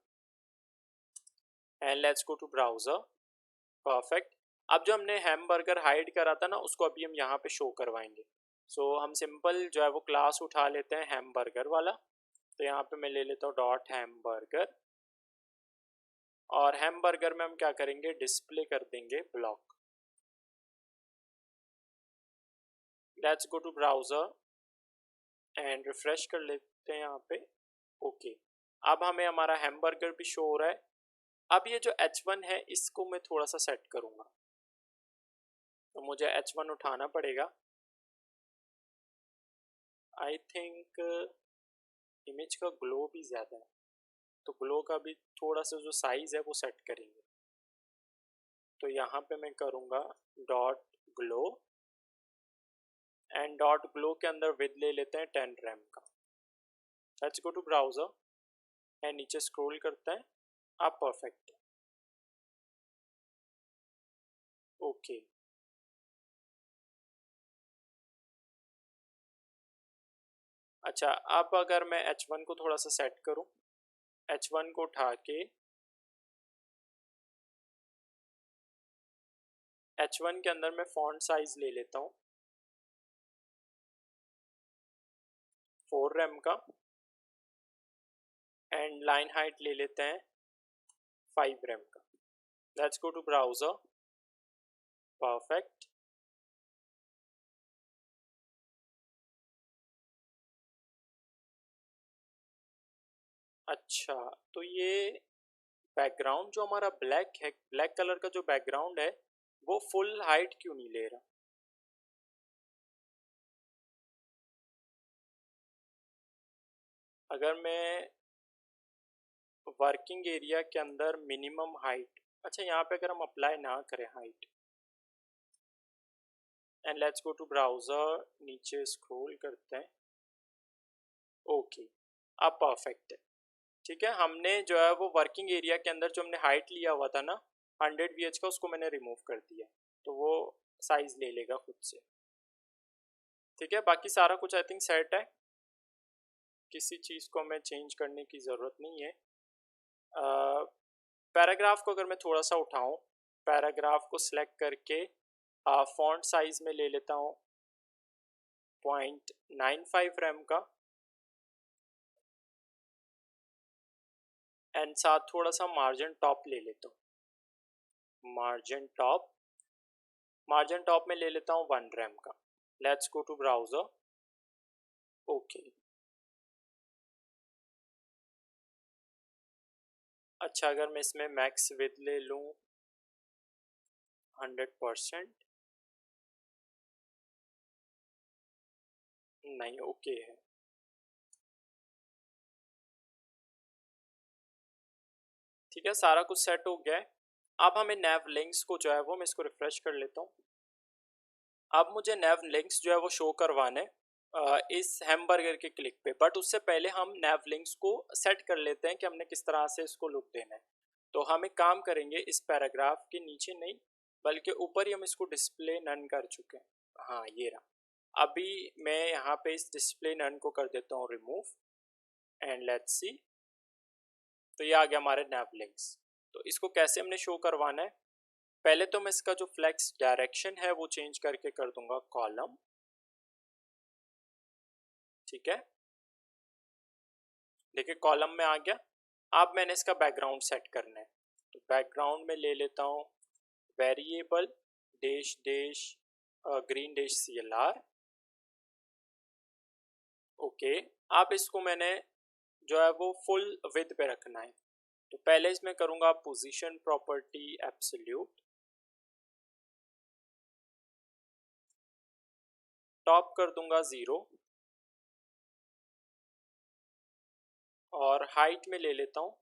and let's go to browser. Perfect. अब जो हमने हैमबर्गर हाइड करा था ना उसको अभी हम यहाँ पे शो करवाएंगे। सो हम सिंपल जो है वो क्लास उठा लेते हैं हैमबर्गर वाला। तो यहाँ पे मैं ले लेता हूँ डॉट हैमबर्गर, और हैमबर्गर में हम क्या करेंगे, डिस्प्ले कर देंगे block. Let's go to browser and refresh कर लेते हैं यहाँ पे। ओके, अब हमें हमारा हैमबर्गर भी शो हो रहा है। अब ये जो H1 है इसको मैं थोड़ा सा सेट करूँगा, तो मुझे H1 उठाना पड़ेगा। आई थिंक इमेज का ग्लो भी ज़्यादा है, तो ग्लो का भी थोड़ा सा जो साइज़ है वो सेट करेंगे। तो यहाँ पे मैं करूँगा dot glow, and dot glow के अंदर विद ले लेते हैं 10 रैम का। Let's go to browser and नीचे स्क्रॉल करते हैं। अब परफेक्ट है। ओके। अच्छा, अब अगर मैं H1 को थोड़ा सा सेट करूं, H1 को उठा के H1 के अंदर मैं फॉन्ट साइज ले लेता हूँ 4 रेम का, एंड लाइन हाइट ले लेते हैं 5 रेम का। Let's go to browser. Perfect. अच्छा, तो ये बैकग्राउंड जो हमारा ब्लैक है, ब्लैक कलर का जो बैकग्राउंड है, वो फुल हाइट क्यों नहीं ले रहा? अगर मैं वर्किंग एरिया के अंदर मिनिमम हाइट, अच्छा यहाँ पे अगर हम अप्लाई ना करें height, and let's go to browser, नीचे स्क्रॉल करते हैं। ओके, अब परफेक्ट है। ठीक है, हमने जो है वो वर्किंग एरिया के अंदर जो हमने हाइट लिया हुआ था ना 100 VH का, उसको मैंने रिमूव कर दिया, तो वो साइज ले लेगा खुद से। ठीक है, बाकी सारा कुछ आई थिंक सेट है, किसी चीज़ को हमें चेंज करने की ज़रूरत नहीं है। पैराग्राफ को अगर मैं थोड़ा सा उठाऊं, पैराग्राफ को सिलेक्ट करके फॉन्ट साइज में ले लेता हूँ 0.95 रेम का, एंड साथ थोड़ा सा मार्जिन टॉप ले लेता हूँ। मार्जिन टॉप में ले लेता हूँ 1 रेम का। Let's go to browser. Okay. अच्छा, अगर मैं इसमें मैक्स विद ले लूँ 100%, नहीं, ओके है। ठीक है, सारा कुछ सेट हो गया है। अब हमें नैव लिंक्स को जो है वो, मैं इसको रिफ्रेश कर लेता हूँ। अब मुझे नैव लिंक्स जो है वो शो करवाने इस हैमबर्गर के क्लिक पे, बट उससे पहले हम नैव लिंक्स को सेट कर लेते हैं कि हमने किस तरह से इसको लुक देना है। तो हम एक काम करेंगे, इस पैराग्राफ के नीचे नहीं बल्कि ऊपर ही हम इसको डिस्प्ले नन कर चुके हैं। हाँ, ये रहा। अभी मैं यहाँ पे इस डिस्प्ले नन को कर देता हूँ रिमूव, एंड लेट्स सी। तो ये आ गया हमारे नैव लिंक्स। तो इसको कैसे हमने शो करवाना है, पहले तो मैं इसका जो फ्लेक्स डायरेक्शन है वो चेंज करके कर दूंगा कॉलम। ठीक है, देखिए कॉलम में आ गया। अब मैंने इसका बैकग्राउंड सेट करना है, तो बैकग्राउंड में ले लेता हूँ variable dash dash green dash CLR। Okay, अब इसको मैंने जो है वो फुल विड्थ पे रखना है, तो पहले इसमें करूँगा पोजीशन प्रॉपर्टी एब्सोल्यूट, टॉप कर दूंगा 0, और हाइट में ले लेता हूँ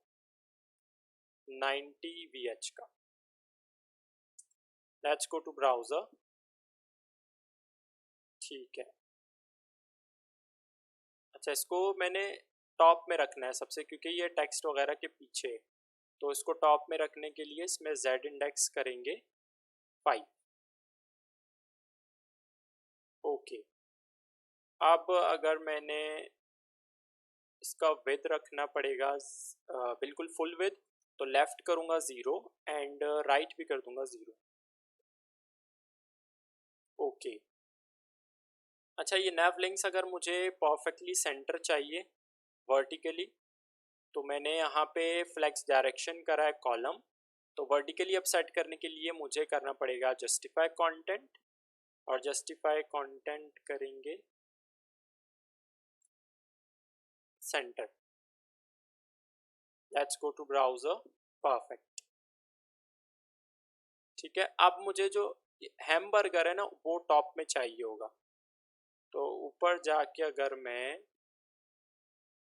90 VH का। Let's go to browser. ठीक है। अच्छा, इसको मैंने टॉप में रखना है सबसे, क्योंकि ये टेक्स्ट वगैरह के पीछे है, तो इसको टॉप में रखने के लिए इसमें Z इंडेक्स करेंगे 5। ओके, अब अगर मैंने इसका विद रखना पड़ेगा बिल्कुल फुल विद, तो लेफ्ट करूँगा 0 एंड राइट भी कर दूंगा 0। ओके। अच्छा, ये नैव लिंक्स अगर मुझे परफेक्टली सेंटर चाहिए वर्टिकली, तो मैंने यहाँ पे फ्लेक्स डायरेक्शन करा है कॉलम, तो वर्टिकली अब सेट करने के लिए मुझे करना पड़ेगा जस्टिफाई कंटेंट, और जस्टिफाई कंटेंट करेंगे centre. Let's go to browser. Perfect. ठीक है, अब मुझे जो हैमबर्गर है ना वो टॉप में चाहिए होगा, तो ऊपर जाके अगर मैं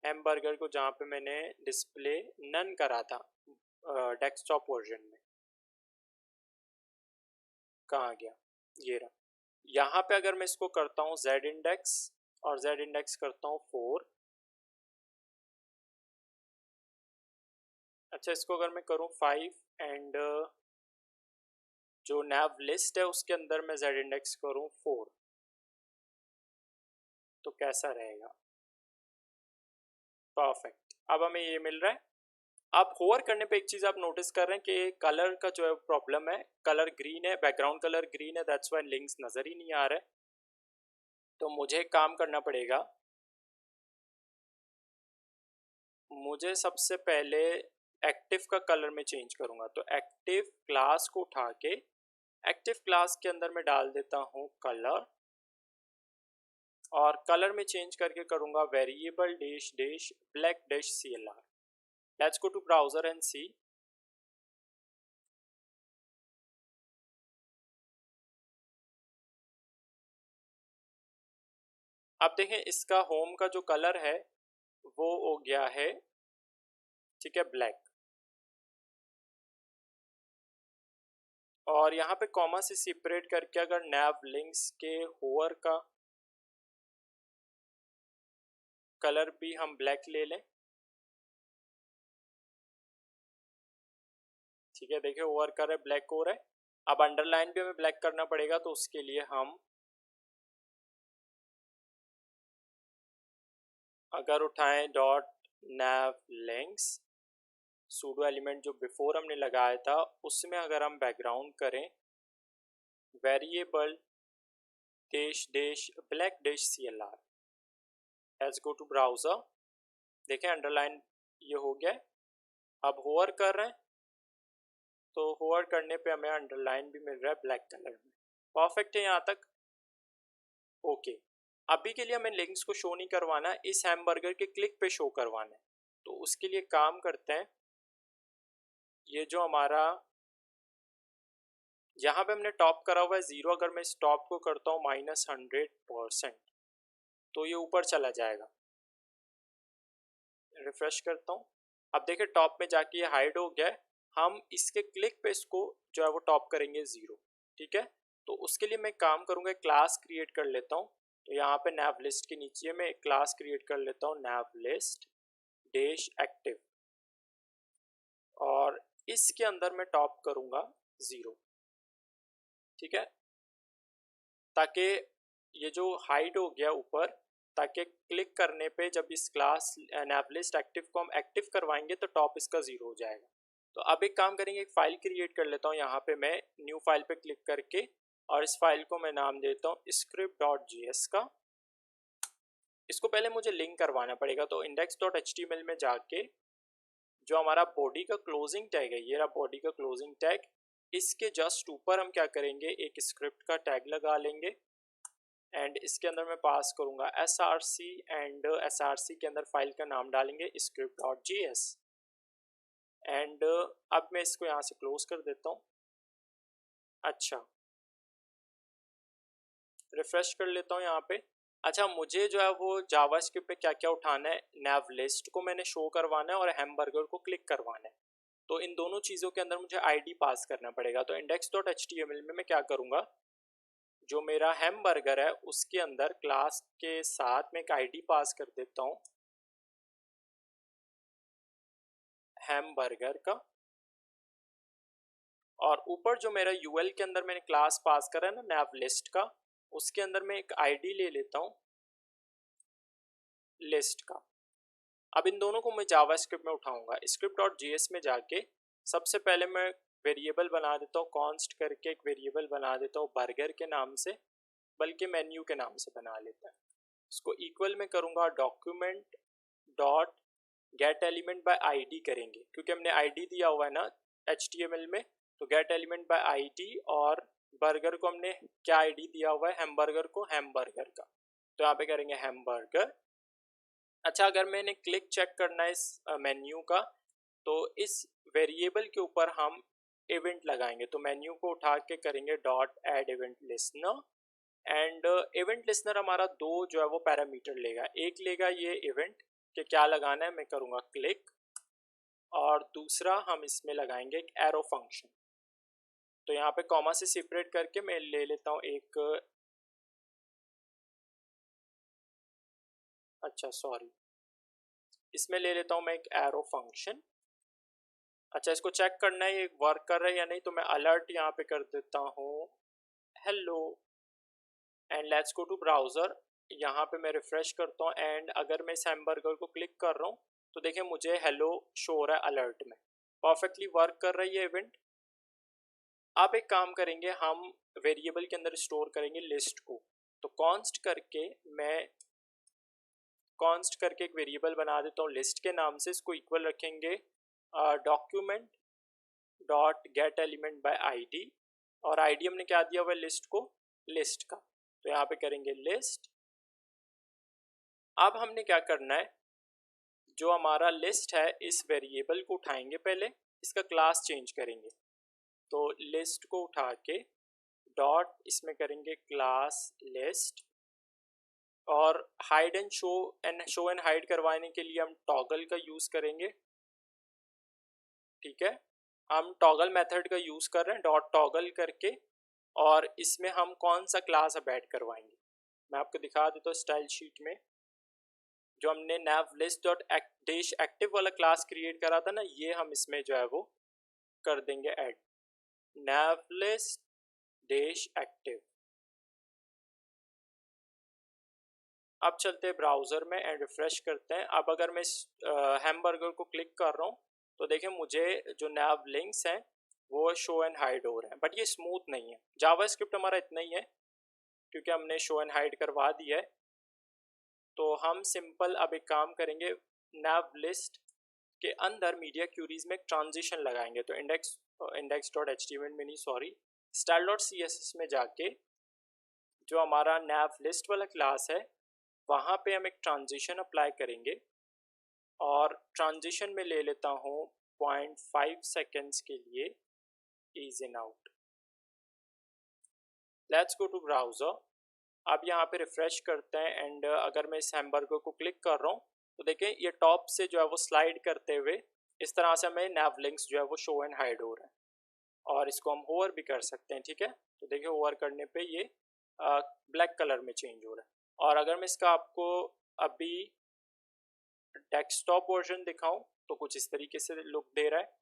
हैमबर्गर को, जहाँ पे मैंने डिस्प्ले नन करा था डेस्कटॉप वर्जन में, कहाँ गया, ये रहा। यहाँ पे अगर मैं इसको करता हूँ Z इंडेक्स, और Z इंडेक्स करता हूँ 4। अच्छा, इसको अगर मैं करूँ 5 एंड जो नैव लिस्ट है उसके अंदर मैं z इंडेक्स करूँ 4, तो कैसा रहेगा? परफेक्ट, अब हमें ये मिल रहा है। आप होवर करने पे एक चीज़ आप नोटिस कर रहे हैं कि कलर का जो है प्रॉब्लम है, कलर ग्रीन है, बैकग्राउंड कलर ग्रीन है, दैट्स व्हाई लिंक्स नज़र ही नहीं आ रहा है। तो मुझे काम करना पड़ेगा, मुझे सबसे पहले एक्टिव का कलर में चेंज करूँगा। तो एक्टिव क्लास को उठा के एक्टिव क्लास के अंदर मैं डाल देता हूँ कलर, और कलर में चेंज करके करूँगा variable dash dash black dash CLR। Let's go to browser and see. अब देखें इसका होम का जो कलर है वो हो गया है, ठीक है, ब्लैक। और यहाँ पे कॉमा से सेपरेट करके अगर नैव लिंक्स के होवर का कलर भी हम ब्लैक ले लें, ठीक है, देखिए होवर कर रहा है, ब्लैक हो रहा है। अब अंडरलाइन भी हमें ब्लैक करना पड़ेगा, तो उसके लिए हम अगर उठाएं dot nav links, pseudo element जो बिफोर हमने लगाया था उसमें अगर हम बैकग्राउंड करें variable dash dash black dash CLR। Let's go to browser, देखें अंडरलाइन ये हो गया है। अब होवर कर रहे हैं तो होवर करने पे हमें अंडरलाइन भी मिल रहा है ब्लैक कलर में। परफेक्ट है यहाँ तक, ओके। अभी के लिए हमें लिंक्स को शो नहीं करवाना, इस हैमबर्गर के क्लिक पे शो करवाना है। तो उसके लिए काम करते हैं, ये जो हमारा यहाँ पे हमने टॉप करा हुआ है 0, अगर मैं इस टॉप को करता हूँ -100%, तो ये ऊपर चला जाएगा। रिफ्रेश करता हूँ, अब देखिए टॉप में जाके ये हाइड हो गया है। हम इसके क्लिक पे इसको जो है वो टॉप करेंगे 0, ठीक है। तो उसके लिए मैं काम करूँगा, क्लास क्रिएट कर लेता हूँ। तो यहाँ पे नैव लिस्ट के नीचे मैं एक क्लास क्रिएट कर लेता हूँ, नैव लिस्ट डैश एक्टिव, और इसके अंदर मैं टॉप करूँगा 0, ठीक है, ताकि ये जो हाइड हो गया ऊपर, ताकि क्लिक करने पे जब इस क्लास नैवलिस्ट एक्टिव को हम एक्टिव करवाएंगे तो टॉप इसका 0 हो जाएगा। तो अब एक काम करेंगे, एक फ़ाइल क्रिएट कर लेता हूँ, यहाँ पे मैं न्यू फाइल पे क्लिक करके, और इस फाइल को मैं नाम देता हूँ script.js का। इसको पहले मुझे लिंक करवाना पड़ेगा, तो index.html में जाके जो हमारा बॉडी का क्लोजिंग टैग है, ये रहा बॉडी का क्लोजिंग टैग, इसके जस्ट ऊपर हम क्या करेंगे, एक स्क्रिप्ट का टैग लगा लेंगे, एंड इसके अंदर मैं पास करूँगा src, एंड src के अंदर फाइल का नाम डालेंगे script.js। एंड अब मैं इसको यहाँ से क्लोज कर देता हूँ। अच्छा, रिफ्रेश कर लेता हूँ यहाँ पे। अच्छा, मुझे जो है वो जावास्क्रिप्ट पे क्या क्या उठाना है, नैव लिस्ट को मैंने शो करवाना है और हैमबर्गर को क्लिक करवाना है। तो इन दोनों चीज़ों के अंदर मुझे आईडी पास करना पड़ेगा। तो index.html में मैं क्या करूँगा, जो मेरा हैमबर्गर है उसके अंदर क्लास के साथ मैं एक आईडी पास कर देता हूँ, हैमबर्गर का। और ऊपर जो मेरा यूएल के अंदर मैंने क्लास पास करा है ना नैव लिस्ट का, उसके अंदर मैं एक आईडी ले लेता हूँ लिस्ट का। अब इन दोनों को मैं जावास्क्रिप्ट में उठाऊंगा। script.js में जाके सबसे पहले मैं वेरिएबल बना देता हूँ, कॉन्स्ट करके एक वेरिएबल बना देता हूँ बर्गर के नाम से, बल्कि मेन्यू के नाम से बना लेता है। इसको इक्वल में करूँगा document dot gate element by ID करेंगे, क्योंकि हमने आईडी दिया हुआ है ना HTML में। तो गेट एलिमेंट बाय आईडी, और बर्गर को हमने क्या आईडी दिया हुआ है, हैमबर्गर को हैमबर्गर का। तो यहाँ पे करेंगे हैमबर्गर। अच्छा, अगर मैंने क्लिक चेक करना है इस मेन्यू का, तो इस वेरिएबल के ऊपर हम इवेंट लगाएंगे। तो मेन्यू को उठा के करेंगे dot add event listener, and event listener हमारा दो जो है वो पैरामीटर लेगा। एक लेगा ये इवेंट के क्या लगाना है, मैं करूँगा क्लिक, और दूसरा हम इसमें लगाएंगे एक एरो फंक्शन। तो यहाँ पे कॉमा से सेपरेट करके मैं ले लेता हूँ एक, अच्छा सॉरी, इसमें ले लेता हूँ मैं एक एरो फंक्शन, अच्छा, इसको चेक करना है ये वर्क कर रहा है या नहीं, तो मैं अलर्ट यहाँ पे कर देता हूँ hello and let's go to browser. यहाँ पे मैं रिफ्रेश करता हूँ एंड अगर मैं इस हैमबर्गर को क्लिक कर रहा हूँ तो देखिए मुझे हेलो शो हो रहा है अलर्ट में। परफेक्टली वर्क कर रही है इवेंट। अब एक काम करेंगे, हम वेरिएबल के अंदर स्टोर करेंगे लिस्ट को। तो कॉन्स्ट करके एक वेरिएबल बना देता हूँ लिस्ट के नाम से, इसको इक्वल रखेंगे document dot gate element by ID, और आईडी हमने क्या दिया हुआ है लिस्ट को, लिस्ट का। तो यहाँ पे करेंगे लिस्ट। अब हमने क्या करना है, जो हमारा लिस्ट है इस वेरिएबल को उठाएंगे, पहले इसका क्लास चेंज करेंगे। तो लिस्ट को उठा के डॉट इसमें करेंगे क्लास लिस्ट, और hide and show and hide करवाने के लिए हम टॉगल का यूज करेंगे। ठीक है, हम टॉगल मेथड का यूज कर रहे हैं डॉट टॉगल करके, और इसमें हम कौन सा क्लास अब ऐड करवाएंगे मैं आपको दिखा देता हूँ। स्टाइल शीट में जो हमने nav list dot dash active वाला क्लास क्रिएट करा था ना, ये हम इसमें जो है वो कर देंगे add, nav list dash active. अब चलते हैं ब्राउज़र में एंड रिफ्रेश करते हैं। अब अगर मैं इस हैमबर्गर को क्लिक कर रहा हूँ तो देखिए मुझे जो nav लिंक्स हैं वो शो एंड हाइड हो रहे हैं, बट ये स्मूथ नहीं है। जावास्क्रिप्ट हमारा इतना ही है क्योंकि हमने शो एंड हाइड करवा दिया है। तो हम सिंपल अब एक काम करेंगे, nav लिस्ट के अंदर मीडिया क्यूरीज में एक ट्रांजिशन लगाएंगे। तो इंडेक्स डॉट एचटीएमएल में नहीं, सॉरी, स्टाइल डॉट सीएसएस में जाके जो हमारा nav लिस्ट वाला क्लास है वहाँ पे हम एक ट्रांजिशन अप्लाई करेंगे, और ट्रांजिशन में ले लेता हूँ 0.5 सेकेंड्स के लिए ease in out. Let's go to browser. अब यहाँ पे रिफ्रेश करते हैं एंड अगर मैं इस हैमबर्गर को क्लिक कर रहा हूँ तो देखें ये टॉप से जो है वो स्लाइड करते हुए इस तरह से हमें nav लिंक्स जो है वो शो एंड हाइड हो रहे हैं, और इसको हम होवर भी कर सकते हैं। ठीक है, तो देखिए होवर करने पे ये ब्लैक कलर में चेंज हो रहा है। और अगर मैं इसका आपको अभी डेस्कटॉप वर्जन दिखाऊं तो कुछ इस तरीके से लुक दे रहा है,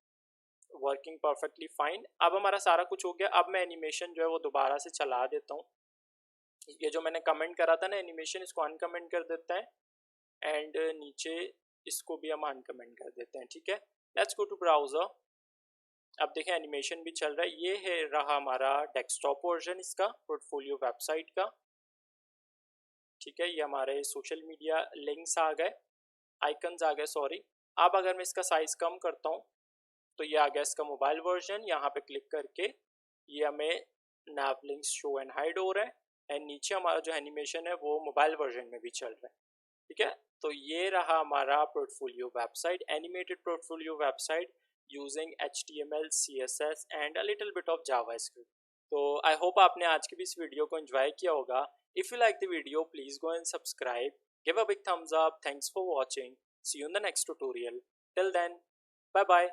वर्किंग परफेक्टली फाइन। अब हमारा सारा कुछ हो गया। अब मैं एनिमेशन जो है वो दोबारा से चला देता हूँ। ये जो मैंने कमेंट करा था ना एनिमेशन, इसको अनकमेंट कर देते हैं एंड नीचे इसको भी हम अनकमेंट कर देते हैं। ठीक है, लेट्स गो टू ब्राउज़र। अब देखें एनिमेशन भी चल रहा है। ये है रहा हमारा डेस्कटॉप वर्जन इसका पोर्टफोलियो वेबसाइट का। ठीक है, ये हमारे सोशल मीडिया लिंक्स आ गए, आइकन्स आ गए, सॉरी। अब अगर मैं इसका साइज कम करता हूँ तो ये आ गया इसका मोबाइल वर्जन। यहाँ पे क्लिक करके ये हमें nav links show and hide हो रहे हैं, एंड नीचे हमारा जो एनिमेशन है वो मोबाइल वर्जन में भी चल रहा है। ठीक है, तो ये रहा हमारा portfolio website, animated portfolio website using HTML, CSS and a little bit of JavaScript. तो आई होप आपने आज की भी इस वीडियो को एंजॉय किया होगा। If you like the video please go and subscribe, give a big thumbs up, thanks for watching, see you in the next tutorial, till then bye bye।